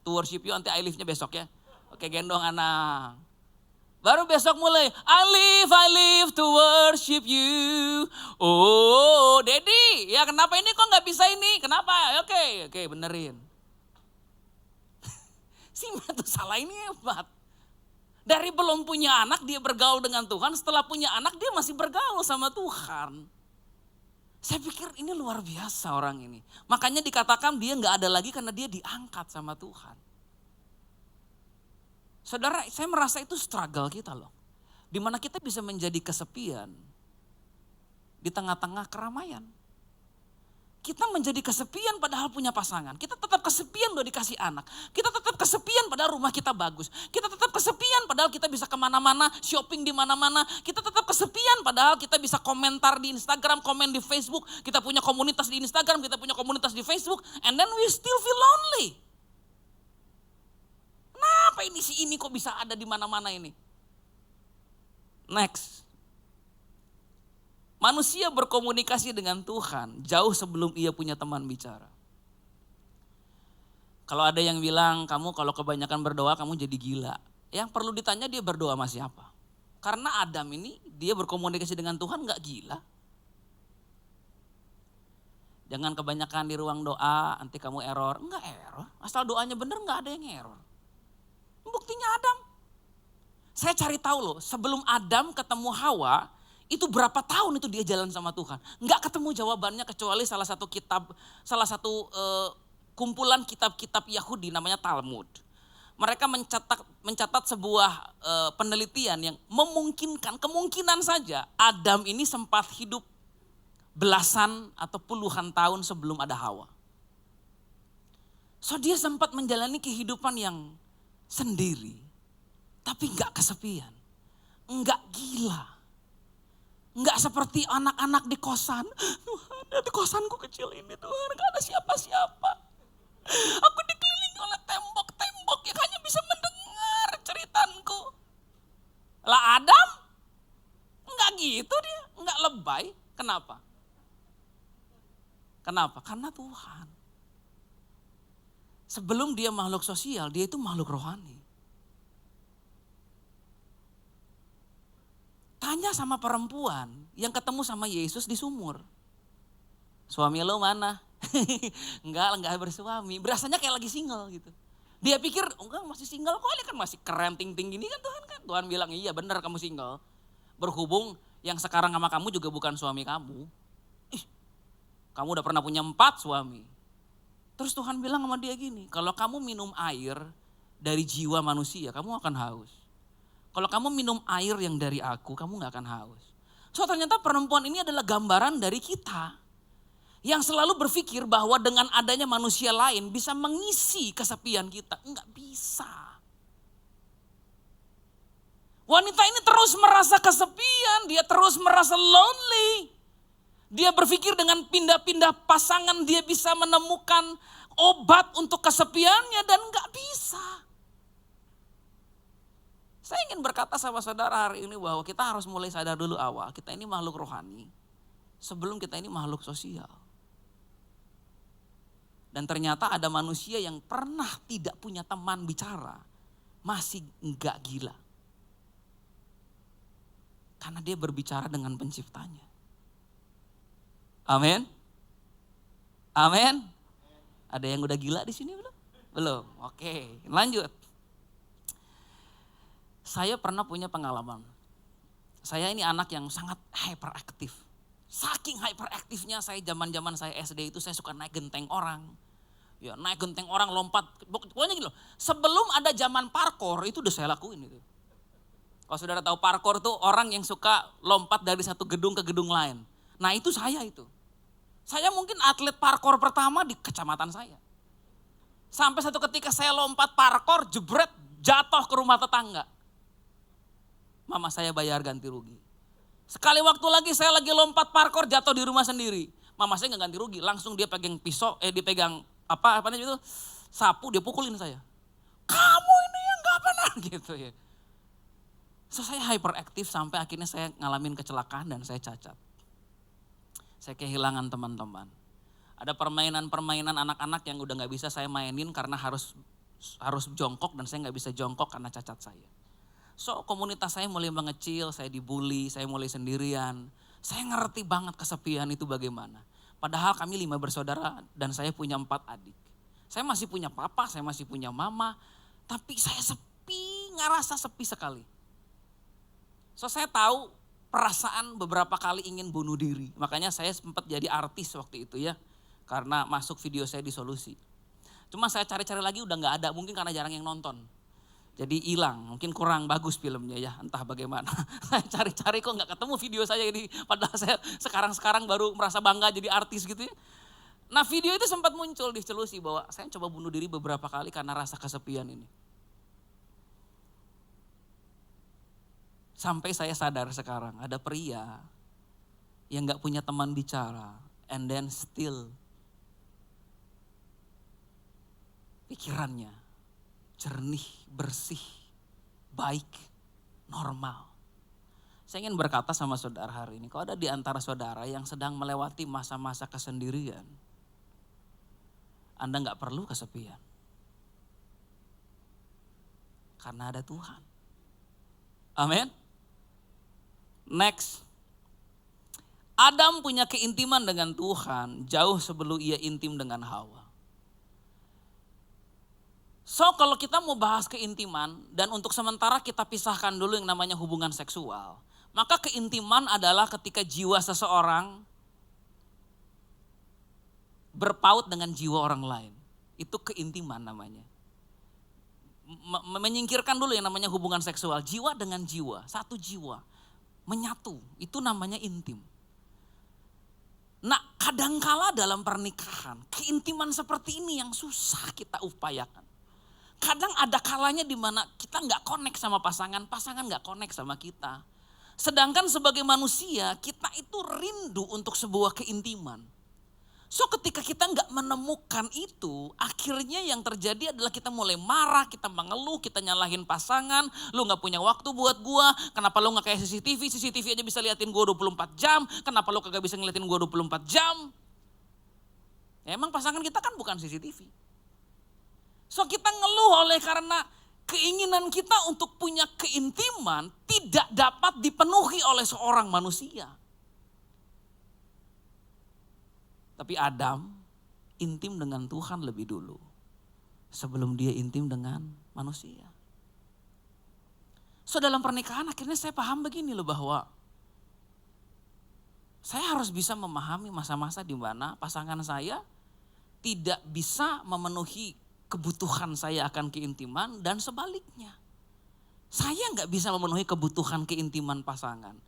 [SPEAKER 5] To worship you, nanti I live-nya besok ya. Oke, gendong anak. Baru besok mulai, I live to worship you. Oh, Daddy, ya kenapa ini kok gak bisa ini? Kenapa? Oke, benerin. Si Metusalah ini hebat. Dari belum punya anak dia bergaul dengan Tuhan, setelah punya anak dia masih bergaul sama Tuhan. Saya pikir ini luar biasa orang ini. Makanya dikatakan dia gak ada lagi karena dia diangkat sama Tuhan. Saudara, saya merasa itu struggle kita loh. Dimana kita bisa menjadi kesepian di tengah-tengah keramaian. Kita menjadi kesepian padahal punya pasangan. Kita tetap kesepian udah dikasih anak. Kita tetap kesepian padahal rumah kita bagus. Kita tetap kesepian padahal kita bisa kemana-mana, shopping di mana-mana. Kita tetap kesepian padahal kita bisa komentar di Instagram, komen di Facebook. Kita punya komunitas di Instagram, kita punya komunitas di Facebook. And then we still feel lonely. Kenapa ini si ini kok bisa ada di mana-mana ini? Next. Manusia berkomunikasi dengan Tuhan jauh sebelum ia punya teman bicara. Kalau ada yang bilang kamu kalau kebanyakan berdoa kamu jadi gila. Yang perlu ditanya dia berdoa sama siapa? Karena Adam ini dia berkomunikasi dengan Tuhan gak gila. Jangan kebanyakan di ruang doa nanti kamu error. Enggak error, asal doanya bener gak ada yang error. Buktinya Adam. Saya cari tahu loh sebelum Adam ketemu Hawa. Itu berapa tahun itu dia jalan sama Tuhan. Enggak ketemu jawabannya kecuali salah satu kumpulan kitab-kitab Yahudi namanya Talmud. Mereka mencatat sebuah penelitian yang memungkinkan, kemungkinan saja Adam ini sempat hidup belasan atau puluhan tahun sebelum ada Hawa. So dia sempat menjalani kehidupan yang sendiri. Tapi enggak kesepian, enggak gila. Enggak seperti anak-anak di kosan. Tuhan, di kosanku kecil ini Tuhan, gak ada siapa-siapa. Aku dikelilingi oleh tembok-tembok yang hanya bisa mendengar ceritanku. Lah Adam, enggak gitu dia, enggak lebay. Kenapa? Kenapa? Karena Tuhan. Sebelum dia makhluk sosial, dia itu makhluk rohani. Tanya sama perempuan yang ketemu sama Yesus di sumur. Suami lo mana? enggak bersuami. Berasanya kayak lagi single gitu. Dia pikir, enggak masih single kok, dia kan masih keren ting-ting gini kan Tuhan kan. Tuhan bilang, iya benar kamu single. Berhubung yang sekarang sama kamu juga bukan suami kamu. Kamu udah pernah punya 4 suami. Terus Tuhan bilang sama dia gini, kalau kamu minum air dari jiwa manusia, kamu akan haus. Kalau kamu minum air yang dari aku, kamu gak akan haus. So ternyata perempuan ini adalah gambaran dari kita. Yang selalu berpikir bahwa dengan adanya manusia lain bisa mengisi kesepian kita. Enggak bisa. Wanita ini terus merasa kesepian, dia terus merasa lonely. Dia berpikir dengan pindah-pindah pasangan dia bisa menemukan obat untuk kesepiannya dan enggak bisa. Saya ingin berkata sama saudara hari ini bahwa kita harus mulai sadar dulu awal. Kita ini makhluk rohani. Sebelum kita ini makhluk sosial. Dan ternyata ada manusia yang pernah tidak punya teman bicara. Masih enggak gila. Karena dia berbicara dengan penciptanya. Amin. Amin. Ada yang udah gila di sini belum? Belum. Oke, lanjut. Saya pernah punya pengalaman. Saya ini anak yang sangat hyperaktif. Saking hyperaktifnya saya zaman-zaman saya SD itu saya suka naik genteng orang. Ya naik genteng orang lompat. Pokoknya gitu loh. Sebelum ada zaman parkour itu udah saya lakuin itu. Kalau saudara tahu parkour tuh orang yang suka lompat dari satu gedung ke gedung lain. Nah itu saya itu. Saya mungkin atlet parkour pertama di kecamatan saya. Sampai satu ketika saya lompat parkour, jebret, jatuh ke rumah tetangga. Mama saya bayar ganti rugi. Sekali waktu lagi saya lagi lompat parkour, jatuh di rumah sendiri. Mama saya nggak ganti rugi, langsung dia pegang pisau, dia pegang apa namanya itu, sapu, dia pukulin saya. Kamu ini yang nggak benar gitu ya. So saya hyperaktif sampai akhirnya saya ngalamin kecelakaan dan saya cacat. Saya kehilangan teman-teman. Ada permainan-permainan anak-anak yang udah nggak bisa saya mainin karena harus jongkok dan saya nggak bisa jongkok karena cacat saya. So komunitas saya mulai mengecil, saya dibully, saya mulai sendirian. Saya ngerti banget kesepian itu bagaimana. Padahal kami 5 bersaudara dan saya punya 4 adik. Saya masih punya papa, saya masih punya mama. Tapi saya sepi, ngerasa sepi sekali. So saya tahu perasaan beberapa kali ingin bunuh diri. Makanya saya sempat jadi artis waktu itu ya. Karena masuk video saya di Solusi. Cuma saya cari-cari lagi udah gak ada, mungkin karena jarang yang nonton. Jadi hilang, mungkin kurang bagus filmnya ya, entah bagaimana. Saya cari-cari kok gak ketemu video saya ini. Padahal saya sekarang baru merasa bangga jadi artis gitu ya. Nah video itu sempat muncul di Solusi bahwa saya coba bunuh diri beberapa kali karena rasa kesepian ini. Sampai saya sadar sekarang ada pria yang gak punya teman bicara and then still pikirannya jernih, bersih, baik, normal. Saya ingin berkata sama saudara hari ini, kalau ada di antara saudara yang sedang melewati masa-masa kesendirian, Anda gak perlu kesepian. Karena ada Tuhan. Amin. Next. Adam punya keintiman dengan Tuhan jauh sebelum ia intim dengan Hawa. So kalau kita mau bahas keintiman dan untuk sementara kita pisahkan dulu yang namanya hubungan seksual. Maka keintiman adalah ketika jiwa seseorang berpaut dengan jiwa orang lain. Itu keintiman namanya. Menyingkirkan dulu yang namanya hubungan seksual. Jiwa dengan jiwa, satu jiwa. Menyatu, itu namanya intim. Nah kadangkala dalam pernikahan, keintiman seperti ini yang susah kita upayakan. Kadang ada kalanya di mana kita nggak connect sama pasangan, pasangan nggak connect sama kita. Sedangkan sebagai manusia kita itu rindu untuk sebuah keintiman. So ketika kita nggak menemukan itu, akhirnya yang terjadi adalah kita mulai marah, kita mengeluh, kita nyalahin pasangan. Lu nggak punya waktu buat gua, kenapa lu nggak kayak CCTV aja bisa liatin gua 24 jam, kenapa lu kagak bisa ngeliatin gua 24 jam. Ya, emang pasangan kita kan bukan CCTV. So kita ngeluh oleh karena keinginan kita untuk punya keintiman tidak dapat dipenuhi oleh seorang manusia. Tapi Adam intim dengan Tuhan lebih dulu sebelum dia intim dengan manusia. So dalam pernikahan akhirnya saya paham begini loh bahwa saya harus bisa memahami masa-masa di mana pasangan saya tidak bisa memenuhi kebutuhan saya akan keintiman dan sebaliknya. Saya nggak bisa memenuhi kebutuhan keintiman pasangan.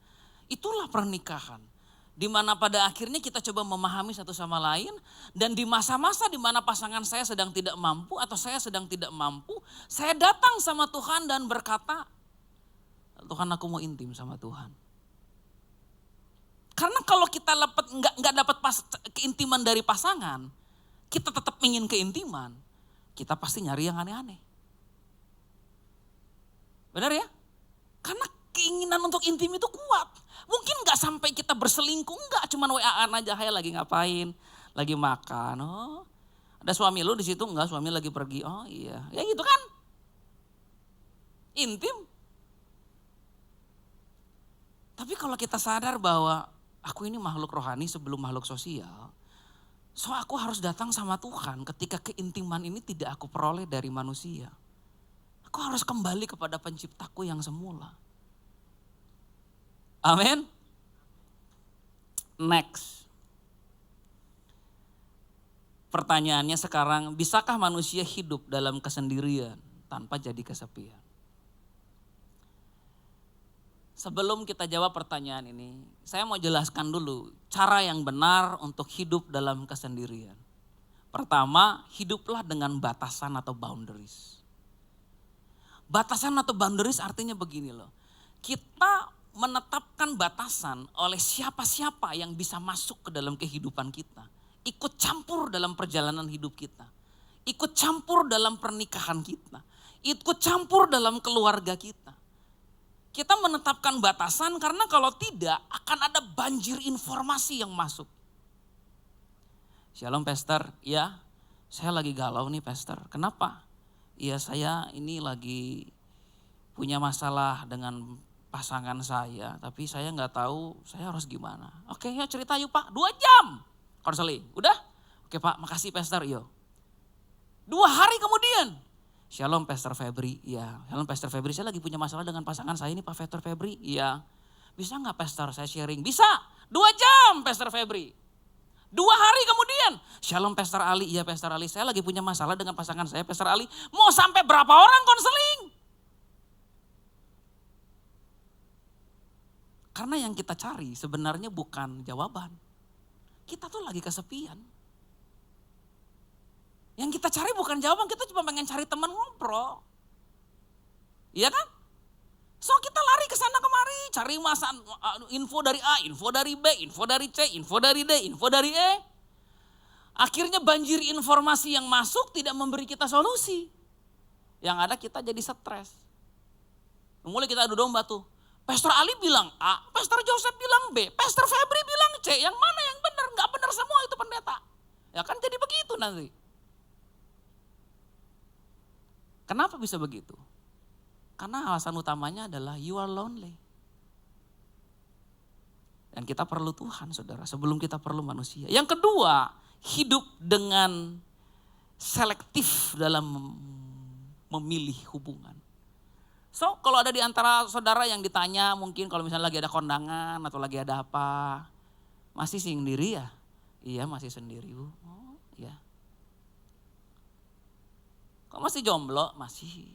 [SPEAKER 5] Itulah pernikahan. Di mana pada akhirnya kita coba memahami satu sama lain. Dan di masa-masa di mana pasangan saya sedang tidak mampu atau saya sedang tidak mampu. Saya datang sama Tuhan dan berkata, Tuhan aku mau intim sama Tuhan. Karena kalau kita nggak dapat keintiman dari pasangan, kita tetap ingin keintiman. Kita pasti nyari yang aneh-aneh. Benar ya? Karena keinginan untuk intim itu kuat. Mungkin gak sampai kita berselingkuh, enggak. Cuman WA-an aja, hai lagi ngapain, lagi makan. Oh, ada suami lu di situ? Enggak, suami lagi pergi. Oh iya, ya gitu kan. Intim. Tapi kalau kita sadar bahwa aku ini makhluk rohani sebelum makhluk sosial. So aku harus datang sama Tuhan ketika keintiman ini tidak aku peroleh dari manusia. Aku harus kembali kepada penciptaku yang semula. Amin. Next. Pertanyaannya sekarang, bisakah manusia hidup dalam kesendirian tanpa jadi kesepian? Sebelum kita jawab pertanyaan ini, saya mau jelaskan dulu cara yang benar untuk hidup dalam kesendirian. Pertama, hiduplah dengan batasan atau boundaries. Batasan atau boundaries artinya begini loh. Kita menetapkan batasan oleh siapa-siapa yang bisa masuk ke dalam kehidupan kita. Ikut campur dalam perjalanan hidup kita. Ikut campur dalam pernikahan kita. Ikut campur dalam keluarga kita. Kita menetapkan batasan karena kalau tidak akan ada banjir informasi yang masuk. Shalom Pastor, ya saya lagi galau nih Pastor. Kenapa? Ya saya ini lagi punya masalah dengan pasangan saya. Tapi saya gak tahu saya harus gimana. Oke ya cerita yuk Pak, 2 jam konseling. Udah? Oke Pak makasih Pastor, yuk. 2 hari kemudian. Shalom Pastor Febri, iya. Shalom Pastor Febri, saya lagi punya masalah dengan pasangan saya ini Pak Pastor Febri. Iya. Bisa gak Pastor saya sharing? Bisa. 2 jam Pastor Febri. 2 hari kemudian, Shalom Pastor Ali, iya Pastor Ali, saya lagi punya masalah dengan pasangan saya Pastor Ali. Mau sampai berapa orang konseling? Karena yang kita cari sebenarnya bukan jawaban. Kita tuh lagi kesepian. Yang kita cari bukan jawaban, kita cuma pengen cari teman ngobrol. Iya kan? So kita lari ke sana kemari, cari info dari A, info dari B, info dari C, info dari D, info dari E. Akhirnya banjir informasi yang masuk tidak memberi kita solusi. Yang ada kita jadi stres. Mulai kita adu domba tuh. Pastor Ali bilang A, Pastor Joseph bilang B, Pastor Febri bilang C. Yang mana yang benar? Gak benar semua itu pendeta. Ya kan jadi begitu nanti. Kenapa bisa begitu? Karena alasan utamanya adalah you are lonely. Dan kita perlu Tuhan saudara sebelum kita perlu manusia. Yang kedua, hidup dengan selektif dalam memilih hubungan. So kalau ada di antara saudara yang ditanya mungkin kalau misalnya lagi ada kondangan atau lagi ada apa. Masih sendiri ya? Iya masih sendiri Bu. Oh iya. Kok masih jomblo? Masih.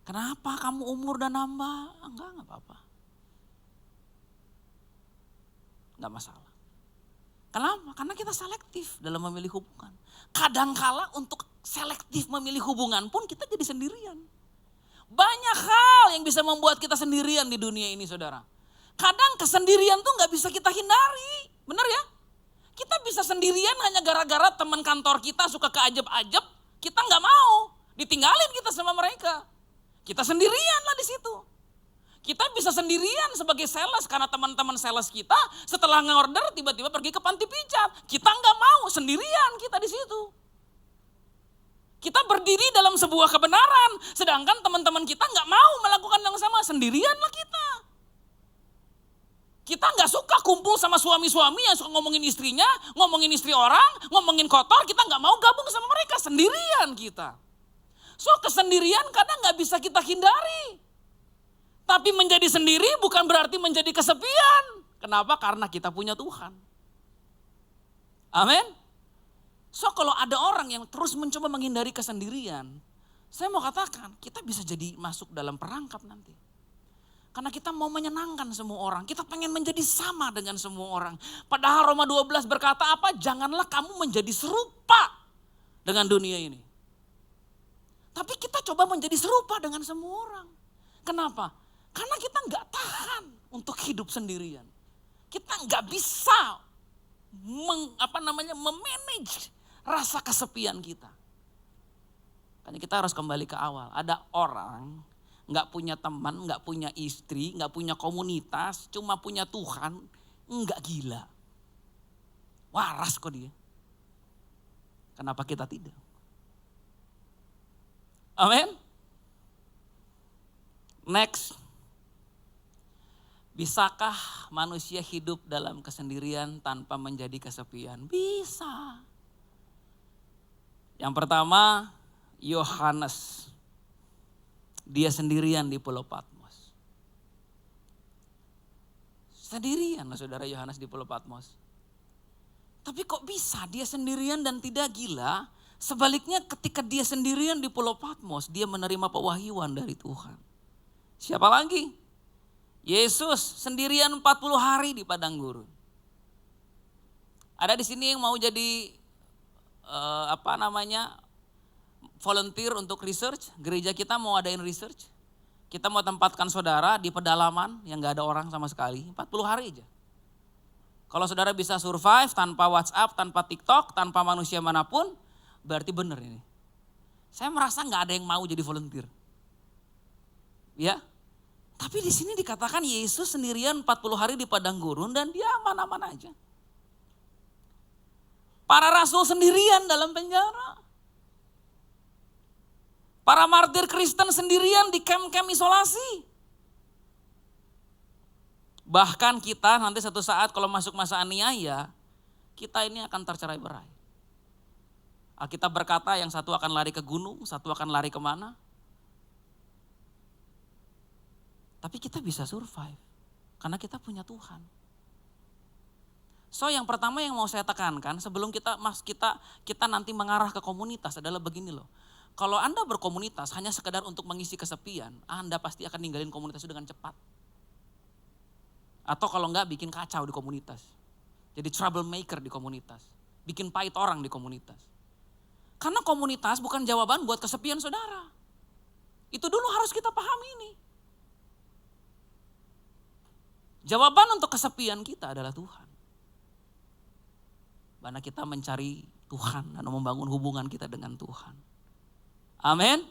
[SPEAKER 5] Kenapa kamu umur dan nambah? Enggak apa-apa. Enggak masalah. Kenapa? Karena kita selektif dalam memilih hubungan. Kadangkala untuk selektif memilih hubungan pun kita jadi sendirian. Banyak hal yang bisa membuat kita sendirian di dunia ini saudara. Kadang kesendirian tuh gak bisa kita hindari. Bener ya? Kita bisa sendirian hanya gara-gara teman kantor kita suka keajab-ajab. Kita gak mau. Ditinggalin kita sama mereka. Kita sendirian lah di situ. Kita bisa sendirian sebagai sales karena teman-teman sales kita setelah nge-order tiba-tiba pergi ke panti pijat. Kita nggak mau, sendirian kita di situ. Kita berdiri dalam sebuah kebenaran, sedangkan teman-teman kita nggak mau melakukan yang sama, sendirianlah kita. Kita nggak suka kumpul sama suami-suami yang suka ngomongin istrinya, ngomongin istri orang, ngomongin kotor. Kita nggak mau gabung sama mereka, sendirian kita. So kesendirian kadang gak bisa kita hindari. Tapi menjadi sendiri bukan berarti menjadi kesepian. Kenapa? Karena kita punya Tuhan. Amin. So kalau ada orang yang terus mencoba menghindari kesendirian. Saya mau katakan kita bisa jadi masuk dalam perangkap nanti. Karena kita mau menyenangkan semua orang. Kita pengen menjadi sama dengan semua orang. Padahal Roma 12 berkata apa? Janganlah kamu menjadi serupa dengan dunia ini. Tapi kita coba menjadi serupa dengan semua orang. Kenapa? Karena kita nggak tahan untuk hidup sendirian. Kita nggak bisa memanage rasa kesepian kita. Karena kita harus kembali ke awal. Ada orang nggak punya teman, nggak punya istri, nggak punya komunitas, cuma punya Tuhan, nggak gila. Waras kok dia. Kenapa kita tidak? Amin. Next. Bisakah manusia hidup dalam kesendirian tanpa menjadi kesepian? Bisa. Yang pertama, Yohanes. Dia sendirian di Pulau Patmos. Sendirian lah saudara Yohanes di Pulau Patmos. Tapi kok bisa dia sendirian dan tidak gila? Sebaliknya ketika dia sendirian di Pulau Patmos, dia menerima pewahyuan dari Tuhan. Siapa lagi? Yesus sendirian 40 hari di padang gurun. Ada di sini yang mau jadi volunteer untuk research. Gereja kita mau adain research. Kita mau tempatkan saudara di pedalaman yang gak ada orang sama sekali, 40 hari aja. Kalau saudara bisa survive tanpa WhatsApp, tanpa TikTok, tanpa manusia manapun, berarti benar ini. Saya merasa gak ada yang mau jadi volunteer. Ya, tapi di sini dikatakan Yesus sendirian 40 hari di padang gurun dan dia aman-aman aja. Para rasul sendirian dalam penjara. Para martir Kristen sendirian di camp-camp isolasi. Bahkan kita nanti satu saat kalau masuk masa aniaya, kita ini akan tercerai-berai. Alkitab berkata yang satu akan lari ke gunung, satu akan lari kemana. Tapi kita bisa survive, karena kita punya Tuhan. So yang pertama yang mau saya tekankan sebelum kita nanti mengarah ke komunitas adalah begini loh. Kalau Anda berkomunitas hanya sekedar untuk mengisi kesepian, Anda pasti akan ninggalin komunitas itu dengan cepat. Atau kalau enggak bikin kacau di komunitas. Jadi troublemaker di komunitas. Bikin pahit orang di komunitas. Karena komunitas bukan jawaban buat kesepian saudara. Itu dulu harus kita pahami ini. Jawaban untuk kesepian kita adalah Tuhan. Karena kita mencari Tuhan dan membangun hubungan kita dengan Tuhan. Amin.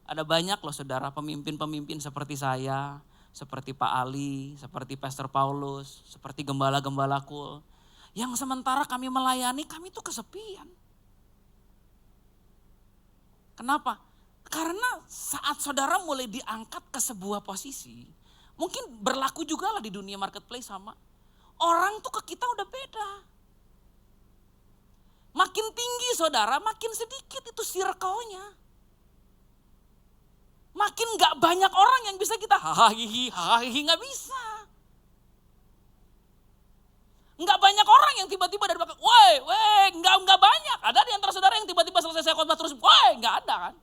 [SPEAKER 5] Ada banyak loh saudara pemimpin-pemimpin seperti saya, seperti Pak Ali, seperti Pastor Paulus, seperti gembala-gembala kul. Yang sementara kami melayani, kami tuh kesepian. Kenapa? Karena saat saudara mulai diangkat ke sebuah posisi, mungkin berlaku juga lah di dunia marketplace sama. Orang tuh ke kita udah beda. Makin tinggi saudara, makin sedikit itu circle-nya. Makin gak banyak orang yang bisa kita hahaha gak bisa. Gak banyak orang yang tiba-tiba dari belakang, gak banyak. Ada di antara saudara yang tiba-tiba selesai saya khotbah terus, gak ada kan.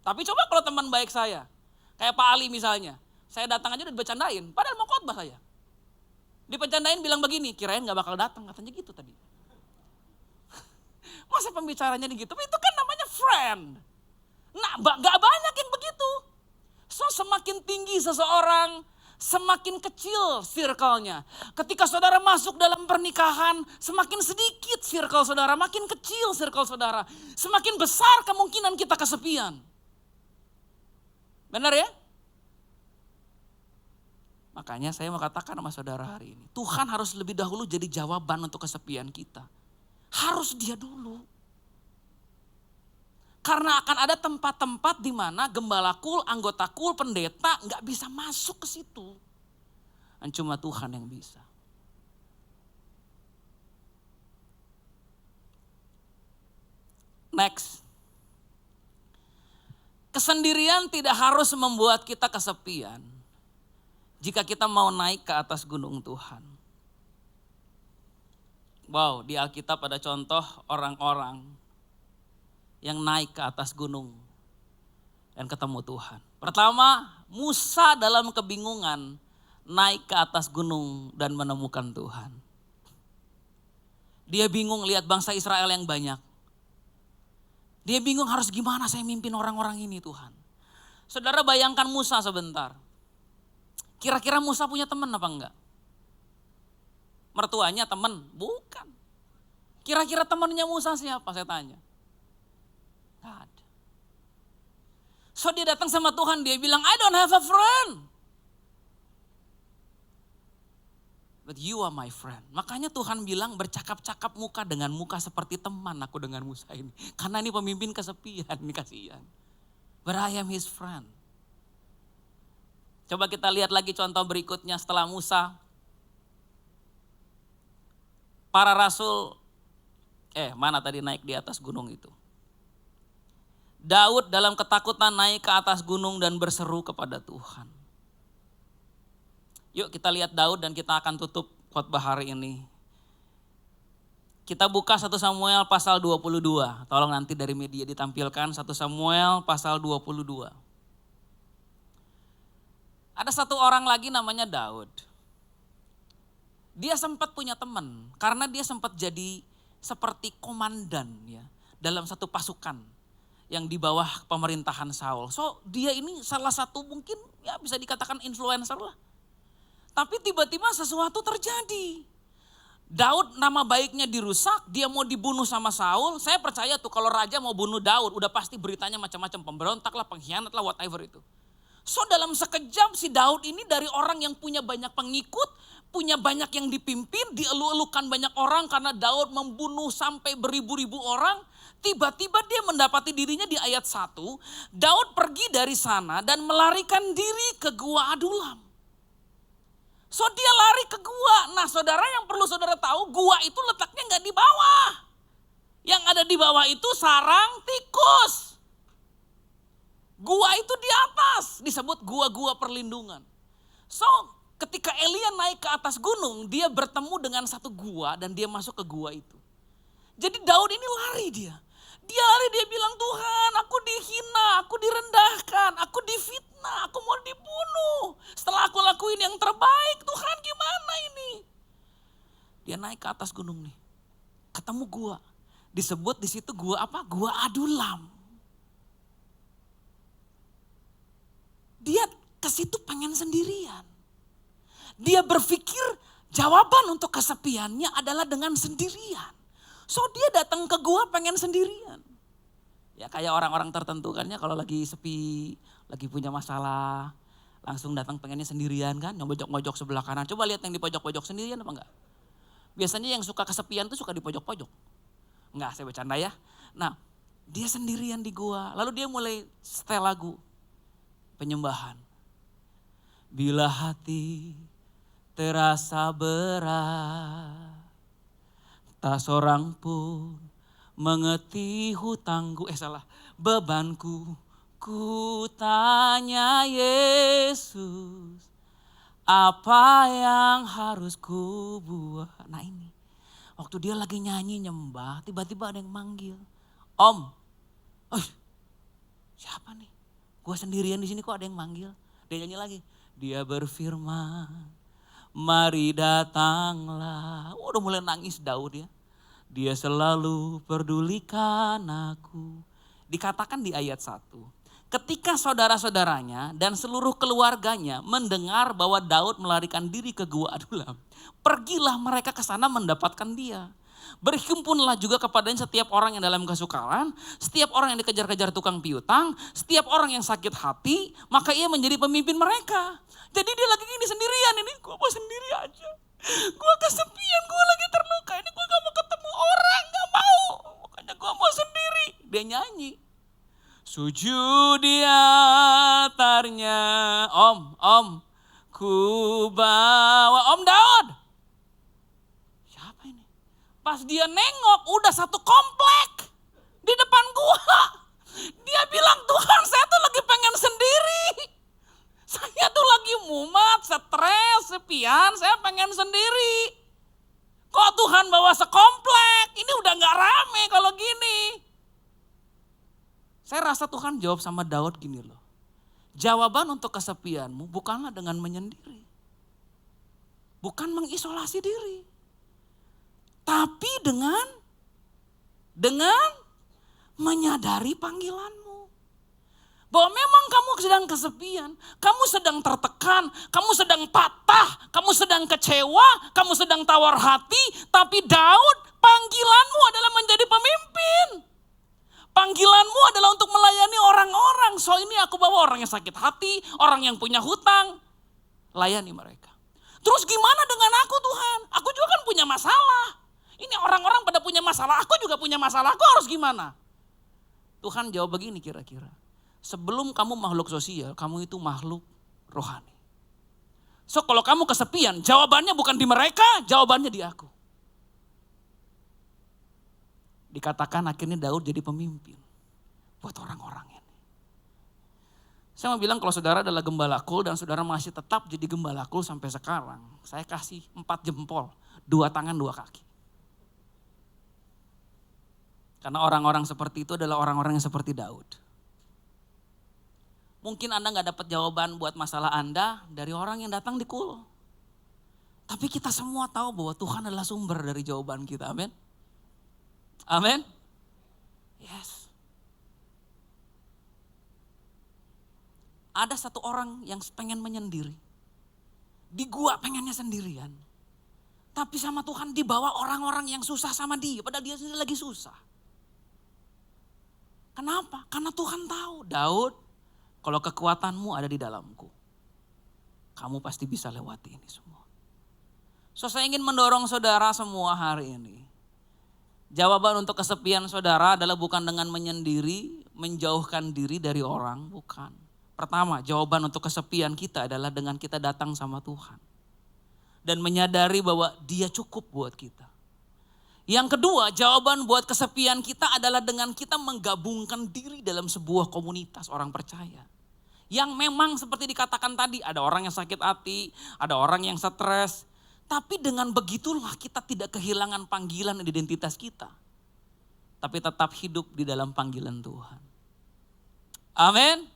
[SPEAKER 5] Tapi coba kalau teman baik saya, kayak Pak Ali misalnya, saya datang aja udah dibercandain, padahal mau khotbah saya. Dibercandain bilang begini, kirain gak bakal datang, katanya gitu tadi. Masa pembicaranya gitu? Itu kan namanya friend. Nah, gak banyak yang begitu. So semakin tinggi seseorang, semakin kecil circle-nya. Ketika saudara masuk dalam pernikahan, semakin sedikit circle saudara, makin kecil circle saudara. Semakin besar kemungkinan kita kesepian. Benar ya? Makanya saya mau katakan sama saudara hari ini, Tuhan harus lebih dahulu jadi jawaban untuk kesepian kita. Harus dia dulu. Karena akan ada tempat-tempat di mana gembala kul, anggota kul, pendeta nggak bisa masuk ke situ. Dan cuma Tuhan yang bisa. Next. Kesendirian tidak harus membuat kita kesepian. Jika kita mau naik ke atas gunung Tuhan. Wow, di Alkitab ada contoh orang-orang yang naik ke atas gunung dan ketemu Tuhan. Pertama, Musa dalam kebingungan naik ke atas gunung dan menemukan Tuhan. Dia bingung lihat bangsa Israel yang banyak. Dia bingung harus gimana saya mimpin orang-orang ini Tuhan. Saudara bayangkan Musa sebentar. Kira-kira Musa punya teman apa enggak? Mertuanya teman? Bukan. Kira-kira temannya Musa siapa saya tanya? Gak ada. So dia datang sama Tuhan, dia bilang, I don't have a friend. But you are my friend. Makanya Tuhan bilang bercakap-cakap muka dengan muka seperti teman aku dengan Musa ini. Karena ini pemimpin kesepian, ini kasihan. But I am his friend. Coba kita lihat lagi contoh berikutnya setelah Musa. Para rasul, mana tadi naik di atas gunung itu? Daud dalam ketakutan naik ke atas gunung dan berseru kepada Tuhan. Yuk kita lihat Daud dan kita akan tutup khotbah hari ini. Kita buka 1 Samuel pasal 22. Tolong nanti dari media ditampilkan 1 Samuel pasal 22. Ada satu orang lagi namanya Daud. Dia sempat punya teman karena dia sempat jadi seperti komandan ya dalam satu pasukan yang di bawah pemerintahan Saul. So dia ini salah satu mungkin ya bisa dikatakan influencer lah. Tapi tiba-tiba sesuatu terjadi. Daud nama baiknya dirusak, dia mau dibunuh sama Saul. Saya percaya tuh kalau raja mau bunuh Daud udah pasti beritanya macam-macam, pemberontak lah, pengkhianat lah, whatever itu. So dalam sekejap si Daud ini dari orang yang punya banyak pengikut, punya banyak yang dipimpin, dielu-elukan banyak orang karena Daud membunuh sampai beribu-ribu orang. Tiba-tiba dia mendapati dirinya di ayat 1, Daud pergi dari sana dan melarikan diri ke Gua Adulam. So dia lari ke gua. Nah saudara, yang perlu saudara tahu, gua itu letaknya nggak di bawah. Yang ada di bawah itu sarang tikus. Gua itu di atas, disebut gua-gua perlindungan. So ketika Elia naik ke atas gunung, dia bertemu dengan satu gua dan dia masuk ke gua itu. Jadi Daud ini lari dia. Dia lari, dia bilang, Tuhan aku dihina, aku direndahkan, aku difitnah, aku mau dibunuh. Setelah aku lakuin yang terbaik, Tuhan gimana ini? Dia naik ke atas gunung nih, ketemu gua. Disebut di situ gua apa? Gua Adulam. Dia ke situ pengen sendirian. Dia berpikir jawaban untuk kesepiannya adalah dengan sendirian. So dia datang ke gua pengen sendirian. Ya kayak orang-orang tertentu kan ya, kalau lagi sepi, lagi punya masalah, langsung datang pengennya sendirian kan, nyobojok-mojok sebelah kanan. Coba lihat yang di pojok-pojok sendirian apa enggak? Biasanya yang suka kesepian tuh suka di pojok-pojok. Enggak, saya bercanda ya. Nah, dia sendirian di gua. Lalu dia mulai setel lagu penyembahan. Bila hati terasa berat, tak seorang pun mengerti hutangku, bebanku. Ku tanya Yesus, apa yang harus ku buat? Nah ini, waktu dia lagi nyanyi nyembah, tiba-tiba ada yang manggil, Om. Siapa nih? Gua sendirian di sini kok ada yang manggil. Dia nyanyi lagi, dia berfirman, mari datanglah. Udah mulai nangis Daud ya. Dia selalu pedulikan aku. Dikatakan di ayat 1. Ketika saudara-saudaranya dan seluruh keluarganya mendengar bahwa Daud melarikan diri ke Gua Adulam, pergilah mereka ke sana mendapatkan dia. Berhimpunlah juga kepadanya setiap orang yang dalam kesukaran, setiap orang yang dikejar-kejar tukang piutang, setiap orang yang sakit hati, maka ia menjadi pemimpin mereka. Jadi dia lagi gini sendirian, ini gue mau sendiri aja. Gue kesepian, gue lagi terluka, ini gue gak mau ketemu orang, gak mau. Makanya gue mau sendiri. Dia nyanyi. Sujud di altarnya, Om, ku bawa. Om Daud. Siapa ini? Pas dia nengok, udah satu komplek di depan gua. Dia bilang, Tuhan saya tuh lagi pengen sendiri. Saya tuh lagi mumet, stres, sepian, saya pengen sendiri. Kok Tuhan bawa sekomplek? Ini udah gak rame kalau gini. Saya rasa Tuhan jawab sama Daud gini loh. Jawaban untuk kesepianmu bukanlah dengan menyendiri. Bukan mengisolasi diri. Tapi dengan menyadari panggilanmu. Bahwa memang kamu sedang kesepian, kamu sedang tertekan, kamu sedang patah, kamu sedang kecewa, kamu sedang tawar hati. Tapi Daud, panggilanmu adalah menjadi pemimpin. Panggilanmu adalah untuk melayani orang-orang. So ini aku bawa orang yang sakit hati, orang yang punya hutang. Layani mereka. Terus gimana dengan aku Tuhan? Aku juga kan punya masalah. Ini orang-orang pada punya masalah, aku juga punya masalah. Aku harus gimana? Tuhan jawab begini kira-kira. Sebelum kamu makhluk sosial, kamu itu makhluk rohani. So kalau kamu kesepian, jawabannya bukan di mereka, jawabannya di aku. Dikatakan akhirnya Daud jadi pemimpin buat orang-orang ini. Saya mau bilang kalau saudara adalah gembala kul dan saudara masih tetap jadi gembala kul sampai sekarang, saya kasih 4 jempol, 2 tangan 2 kaki. Karena orang-orang seperti itu adalah orang-orang yang seperti Daud. Mungkin Anda gak dapat jawaban buat masalah Anda dari orang yang datang di kul. Tapi kita semua tahu bahwa Tuhan adalah sumber dari jawaban kita, amin. Amin. Yes. Ada satu orang yang pengen menyendiri. Di gua pengennya sendirian. Tapi sama Tuhan dibawa orang-orang yang susah sama dia. Padahal dia sendiri lagi susah. Kenapa? Karena Tuhan tahu, Daud, kalau kekuatanmu ada di dalamku, kamu pasti bisa lewati ini semua. So, saya ingin mendorong saudara semua hari ini. Jawaban untuk kesepian saudara adalah bukan dengan menyendiri, menjauhkan diri dari orang, bukan. Pertama, jawaban untuk kesepian kita adalah dengan kita datang sama Tuhan. Dan menyadari bahwa dia cukup buat kita. Yang kedua, jawaban buat kesepian kita adalah dengan kita menggabungkan diri dalam sebuah komunitas orang percaya. Yang memang seperti dikatakan tadi, ada orang yang sakit hati, ada orang yang stres. Tapi dengan begitulah kita tidak kehilangan panggilan dan identitas kita. Tapi tetap hidup di dalam panggilan Tuhan. Amin.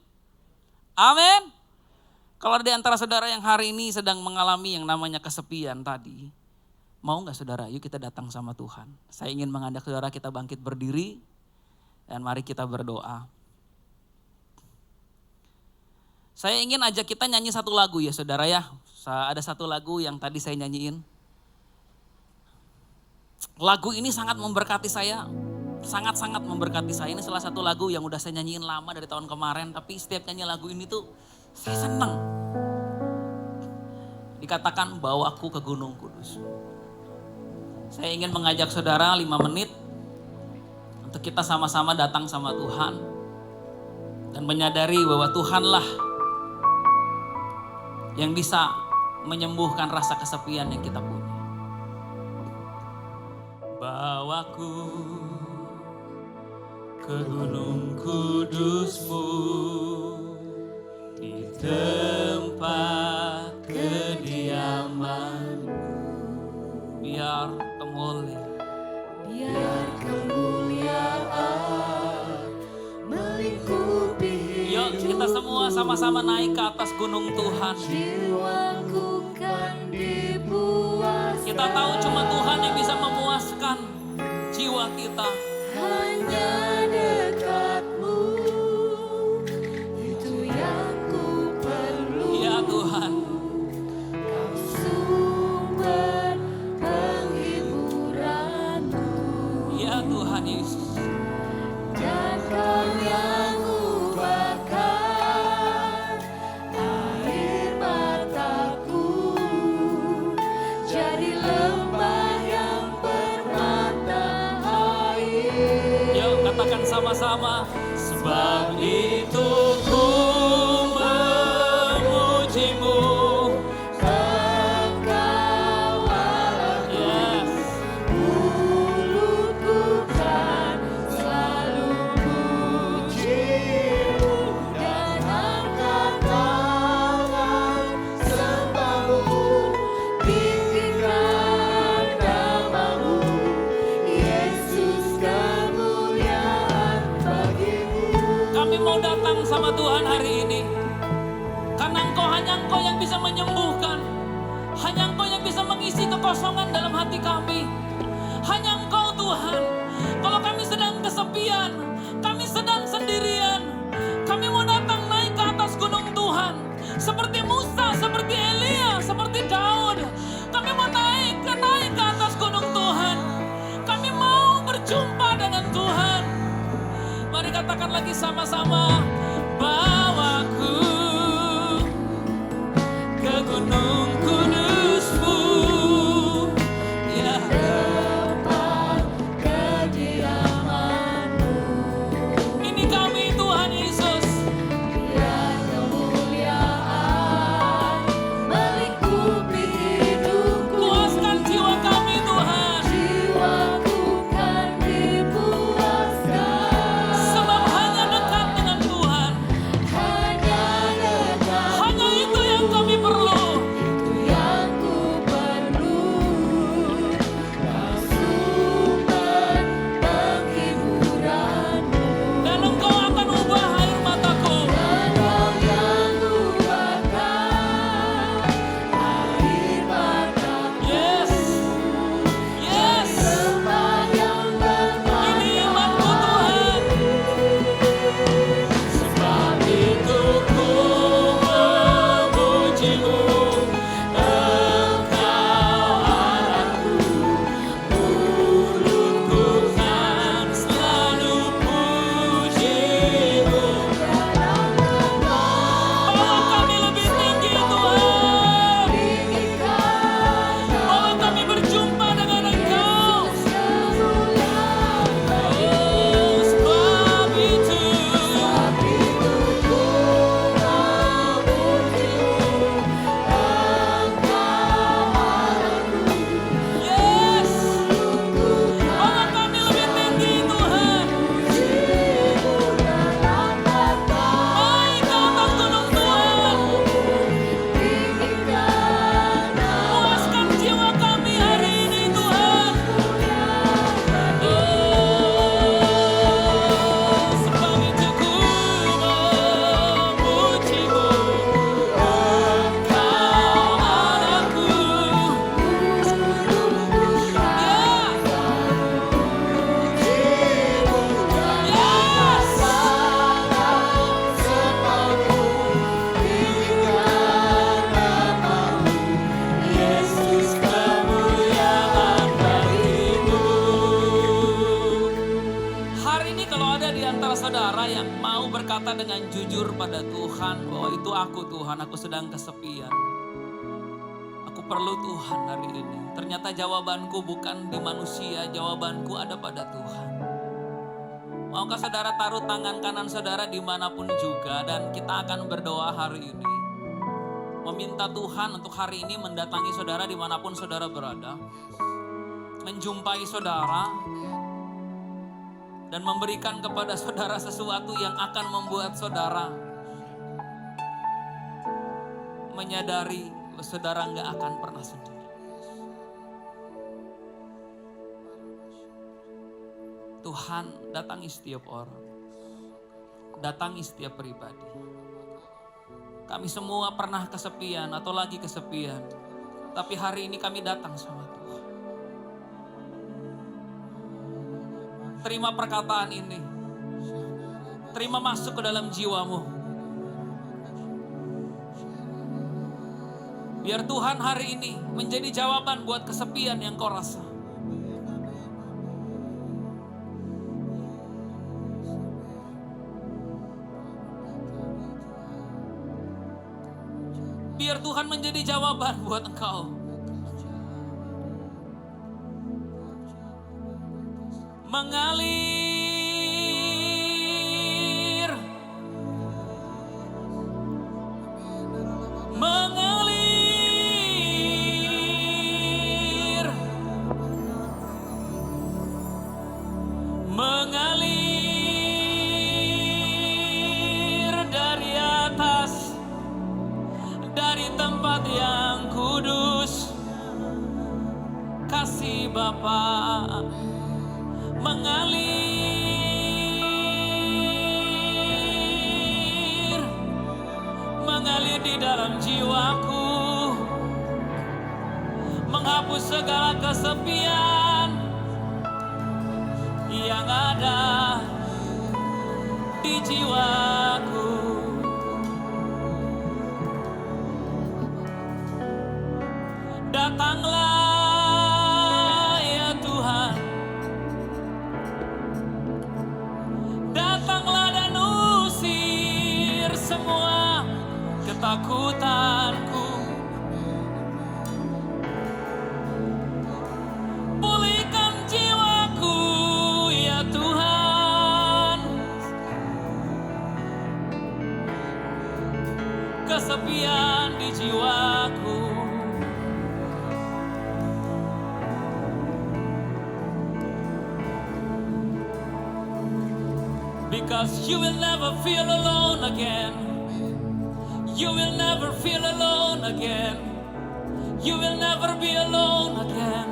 [SPEAKER 5] Amin. Kalau ada di antara saudara yang hari ini sedang mengalami yang namanya kesepian tadi, mau gak saudara, yuk kita datang sama Tuhan. Saya ingin mengajak saudara kita bangkit berdiri dan mari kita berdoa. Saya ingin ajak kita nyanyi satu lagu ya saudara ya. Ada satu lagu yang tadi saya nyanyiin. Lagu ini sangat memberkati saya. Sangat-sangat memberkati saya. Ini salah satu lagu yang udah saya nyanyiin lama dari tahun kemarin. Tapi setiap nyanyi lagu ini tuh saya senang. Dikatakan bawaku ke Gunung Kudus. Saya ingin mengajak saudara 5 menit. Untuk kita sama-sama datang sama Tuhan. Dan menyadari bahwa Tuhanlah yang bisa menyembuhkan rasa kesepian yang kita punya. Bawaku ke Gunung Kudus-Mu, di tempat kediaman-Mu, biar kemuliaan melingkupi. Yuk kita semua sama-sama naik ke atas gunung Tuhan. Kita tahu cuma Tuhan yang bisa memuaskan jiwa kita.
[SPEAKER 6] Hanya dekat-Mu, itu yang ku perlu.
[SPEAKER 5] Ya Tuhan.
[SPEAKER 6] Kau sumber penghiburanku.
[SPEAKER 5] Ya Tuhan Yesus.
[SPEAKER 6] Dan Kau yang ubahkan air mataku jadi lembah yang bermata air.
[SPEAKER 5] Yuk katakan sama-sama. Sebab itu ku memuji-Mu.
[SPEAKER 6] Engkau Allahku.
[SPEAKER 5] Yes.
[SPEAKER 6] Mulutku kan selalu puji-Mu dan angkat tangan sembah-Mu, tinggikan nama-Mu, Yesus kemuliaan bagi-Mu.
[SPEAKER 5] Kami mau datang sama Tuhan hari ini. Karena hanya Engkau yang bisa menyembuhkan. Hanya Engkau yang bisa mengisi kekosongan dalam hati kami. Hanya Engkau Tuhan. Kalau kami sedang kesepian, kami sedang sendirian, kami mau datang naik ke atas gunung Tuhan. Seperti Musa, seperti Elia, seperti Daud. Kami mau naik ke atas gunung Tuhan. Kami mau berjumpa dengan Tuhan. Mari katakan lagi sama-sama. Bawaku ke Gunung Kudus-Mu. Ya.
[SPEAKER 6] Tempat kediaman-Mu.
[SPEAKER 5] berkata dengan jujur pada Tuhan bahwa itu aku Tuhan, aku sedang kesepian. Aku perlu Tuhan hari ini. Ternyata jawabanku bukan di manusia, jawabanku ada pada Tuhan. Maukah saudara taruh tangan kanan saudara dimanapun juga, dan kita akan berdoa hari ini. Meminta Tuhan untuk hari ini mendatangi saudara dimanapun saudara berada. Menjumpai saudara. Dan memberikan kepada saudara sesuatu yang akan membuat saudara menyadari bahwa saudara nggak akan pernah sendiri. Tuhan datangi setiap orang, datangi setiap pribadi. Kami semua pernah kesepian atau lagi kesepian, tapi hari ini kami datang sama Tuhan. Terima perkataan ini. Terima masuk ke dalam jiwamu. Biar Tuhan hari ini menjadi jawaban buat kesepian yang kau rasa. Biar Tuhan menjadi jawaban buat engkau. Mengalir, mengalir, mengalir dari atas, dari tempat yang kudus. Kasih Bapa mengalir di dalam jiwaku, menghapus segala kesepian yang ada di jiwaku. Datanglah ya Tuhan, datanglah dan usir semua ketakutanku. Pulihkan jiwaku ya Tuhan, kesepian di jiwaku. Because you will never feel alone again. You will never feel alone again. You will never be alone again.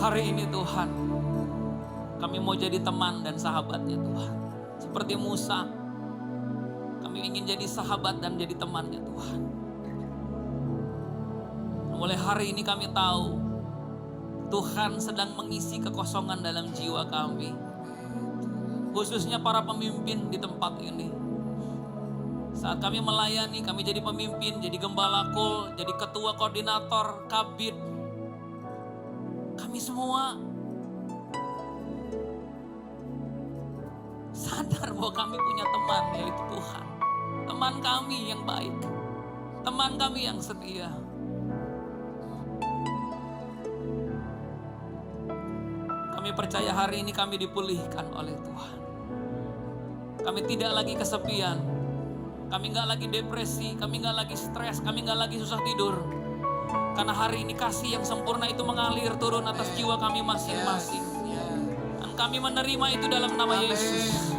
[SPEAKER 5] Hari ini Tuhan, kami mau jadi teman dan sahabatnya Tuhan. Seperti Musa, kami ingin jadi sahabat dan jadi temannya Tuhan. Mulai hari ini kami tahu Tuhan sedang mengisi kekosongan dalam jiwa kami. Khususnya para pemimpin di tempat ini. Saat kami melayani, kami jadi pemimpin, jadi gembala kul, jadi ketua koordinator, kabid. Kami semua sadar bahwa kami punya teman, yaitu Tuhan. Teman kami yang baik, teman kami yang setia. Kami percaya hari ini kami dipulihkan oleh Tuhan. Kami tidak lagi kesepian, kami gak lagi depresi, kami gak lagi stres, kami gak lagi susah tidur. Karena hari ini kasih yang sempurna itu mengalir turun atas jiwa kami masing-masing. Dan kami menerima itu dalam nama Yesus.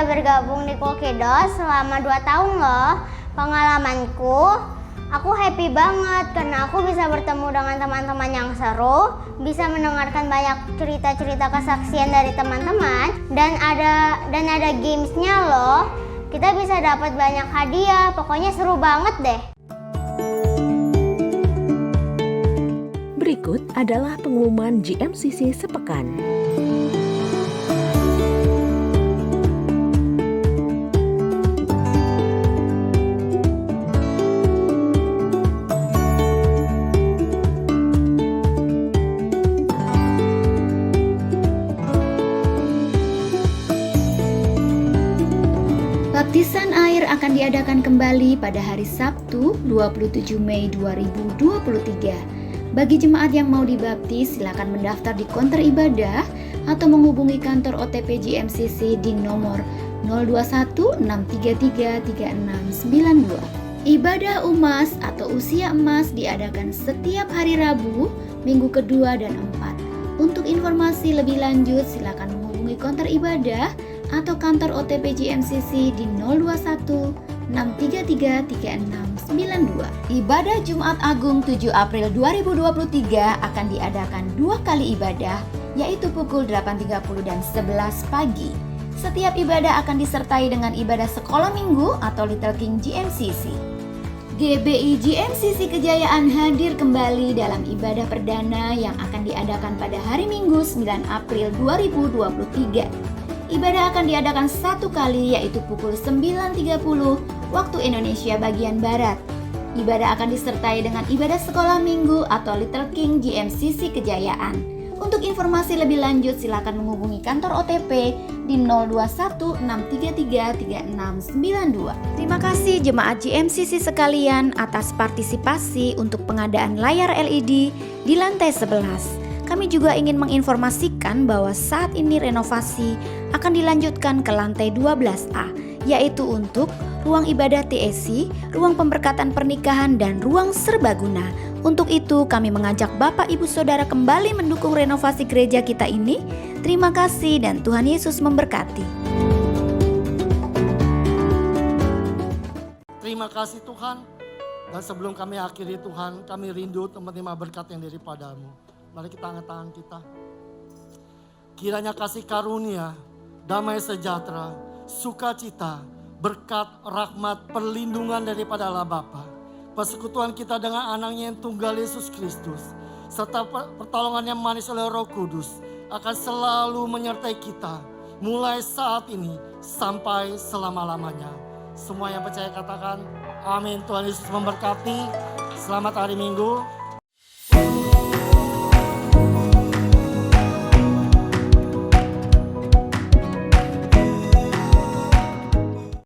[SPEAKER 7] Bergabung di Kokedos selama 2 tahun loh. Pengalamanku, Aku happy banget karena aku bisa bertemu dengan teman-teman yang seru, bisa mendengarkan banyak cerita-cerita kesaksian dari teman-teman, dan ada gamesnya loh. Kita bisa dapat banyak hadiah, pokoknya seru banget deh.
[SPEAKER 1] Berikut adalah pengumuman GMCC sepekan.
[SPEAKER 8] Baptisan air akan diadakan kembali pada hari Sabtu 27 Mei 2023. Bagi jemaat yang mau dibaptis, silakan mendaftar di konter ibadah atau menghubungi kantor OTP GMCC di nomor 021-633-3692. Ibadah UMAS atau Usia Emas diadakan setiap hari Rabu, Minggu kedua dan 4. Untuk informasi lebih lanjut, silakan menghubungi konter ibadah atau kantor OTP GMCC di 021-633-3692. Ibadah Jumat Agung 7 April 2023 akan diadakan 2 kali ibadah, yaitu pukul 8.30 dan 11 pagi. Setiap ibadah akan disertai dengan ibadah sekolah minggu atau Little King GMCC. GBI GMCC Kejayaan hadir kembali dalam ibadah perdana yang akan diadakan pada hari Minggu 9 April 2023. Ibadah akan diadakan 1 kali, yaitu pukul 9.30 waktu Indonesia bagian Barat. Ibadah akan disertai dengan ibadah sekolah minggu atau Little King GMCC Kejayaan. Untuk informasi lebih lanjut silakan menghubungi kantor OTP di 021-633-3692. Terima kasih jemaat GMCC sekalian atas partisipasi untuk pengadaan layar LED di lantai 11. Kami juga ingin menginformasikan bahwa saat ini renovasi akan dilanjutkan ke lantai 12A, yaitu untuk ruang ibadah TSC, ruang pemberkatan pernikahan, dan ruang serbaguna. Untuk itu kami mengajak Bapak Ibu Saudara kembali mendukung renovasi gereja kita ini. Terima kasih dan Tuhan Yesus memberkati.
[SPEAKER 9] Terima kasih Tuhan. Dan sebelum kami akhiri Tuhan, kami rindu untuk menerima berkat yang daripada-Mu. Mari kita angkat tangan kita. Kiranya kasih karunia, damai sejahtera, sukacita, berkat, rahmat, perlindungan daripada Allah Bapa, persekutuan kita dengan anaknya yang tunggal Yesus Kristus, serta pertolongan yang manis oleh Roh Kudus akan selalu menyertai kita mulai saat ini sampai selama-lamanya. Semua yang percaya katakan amin. Tuhan Yesus memberkati. Selamat hari Minggu.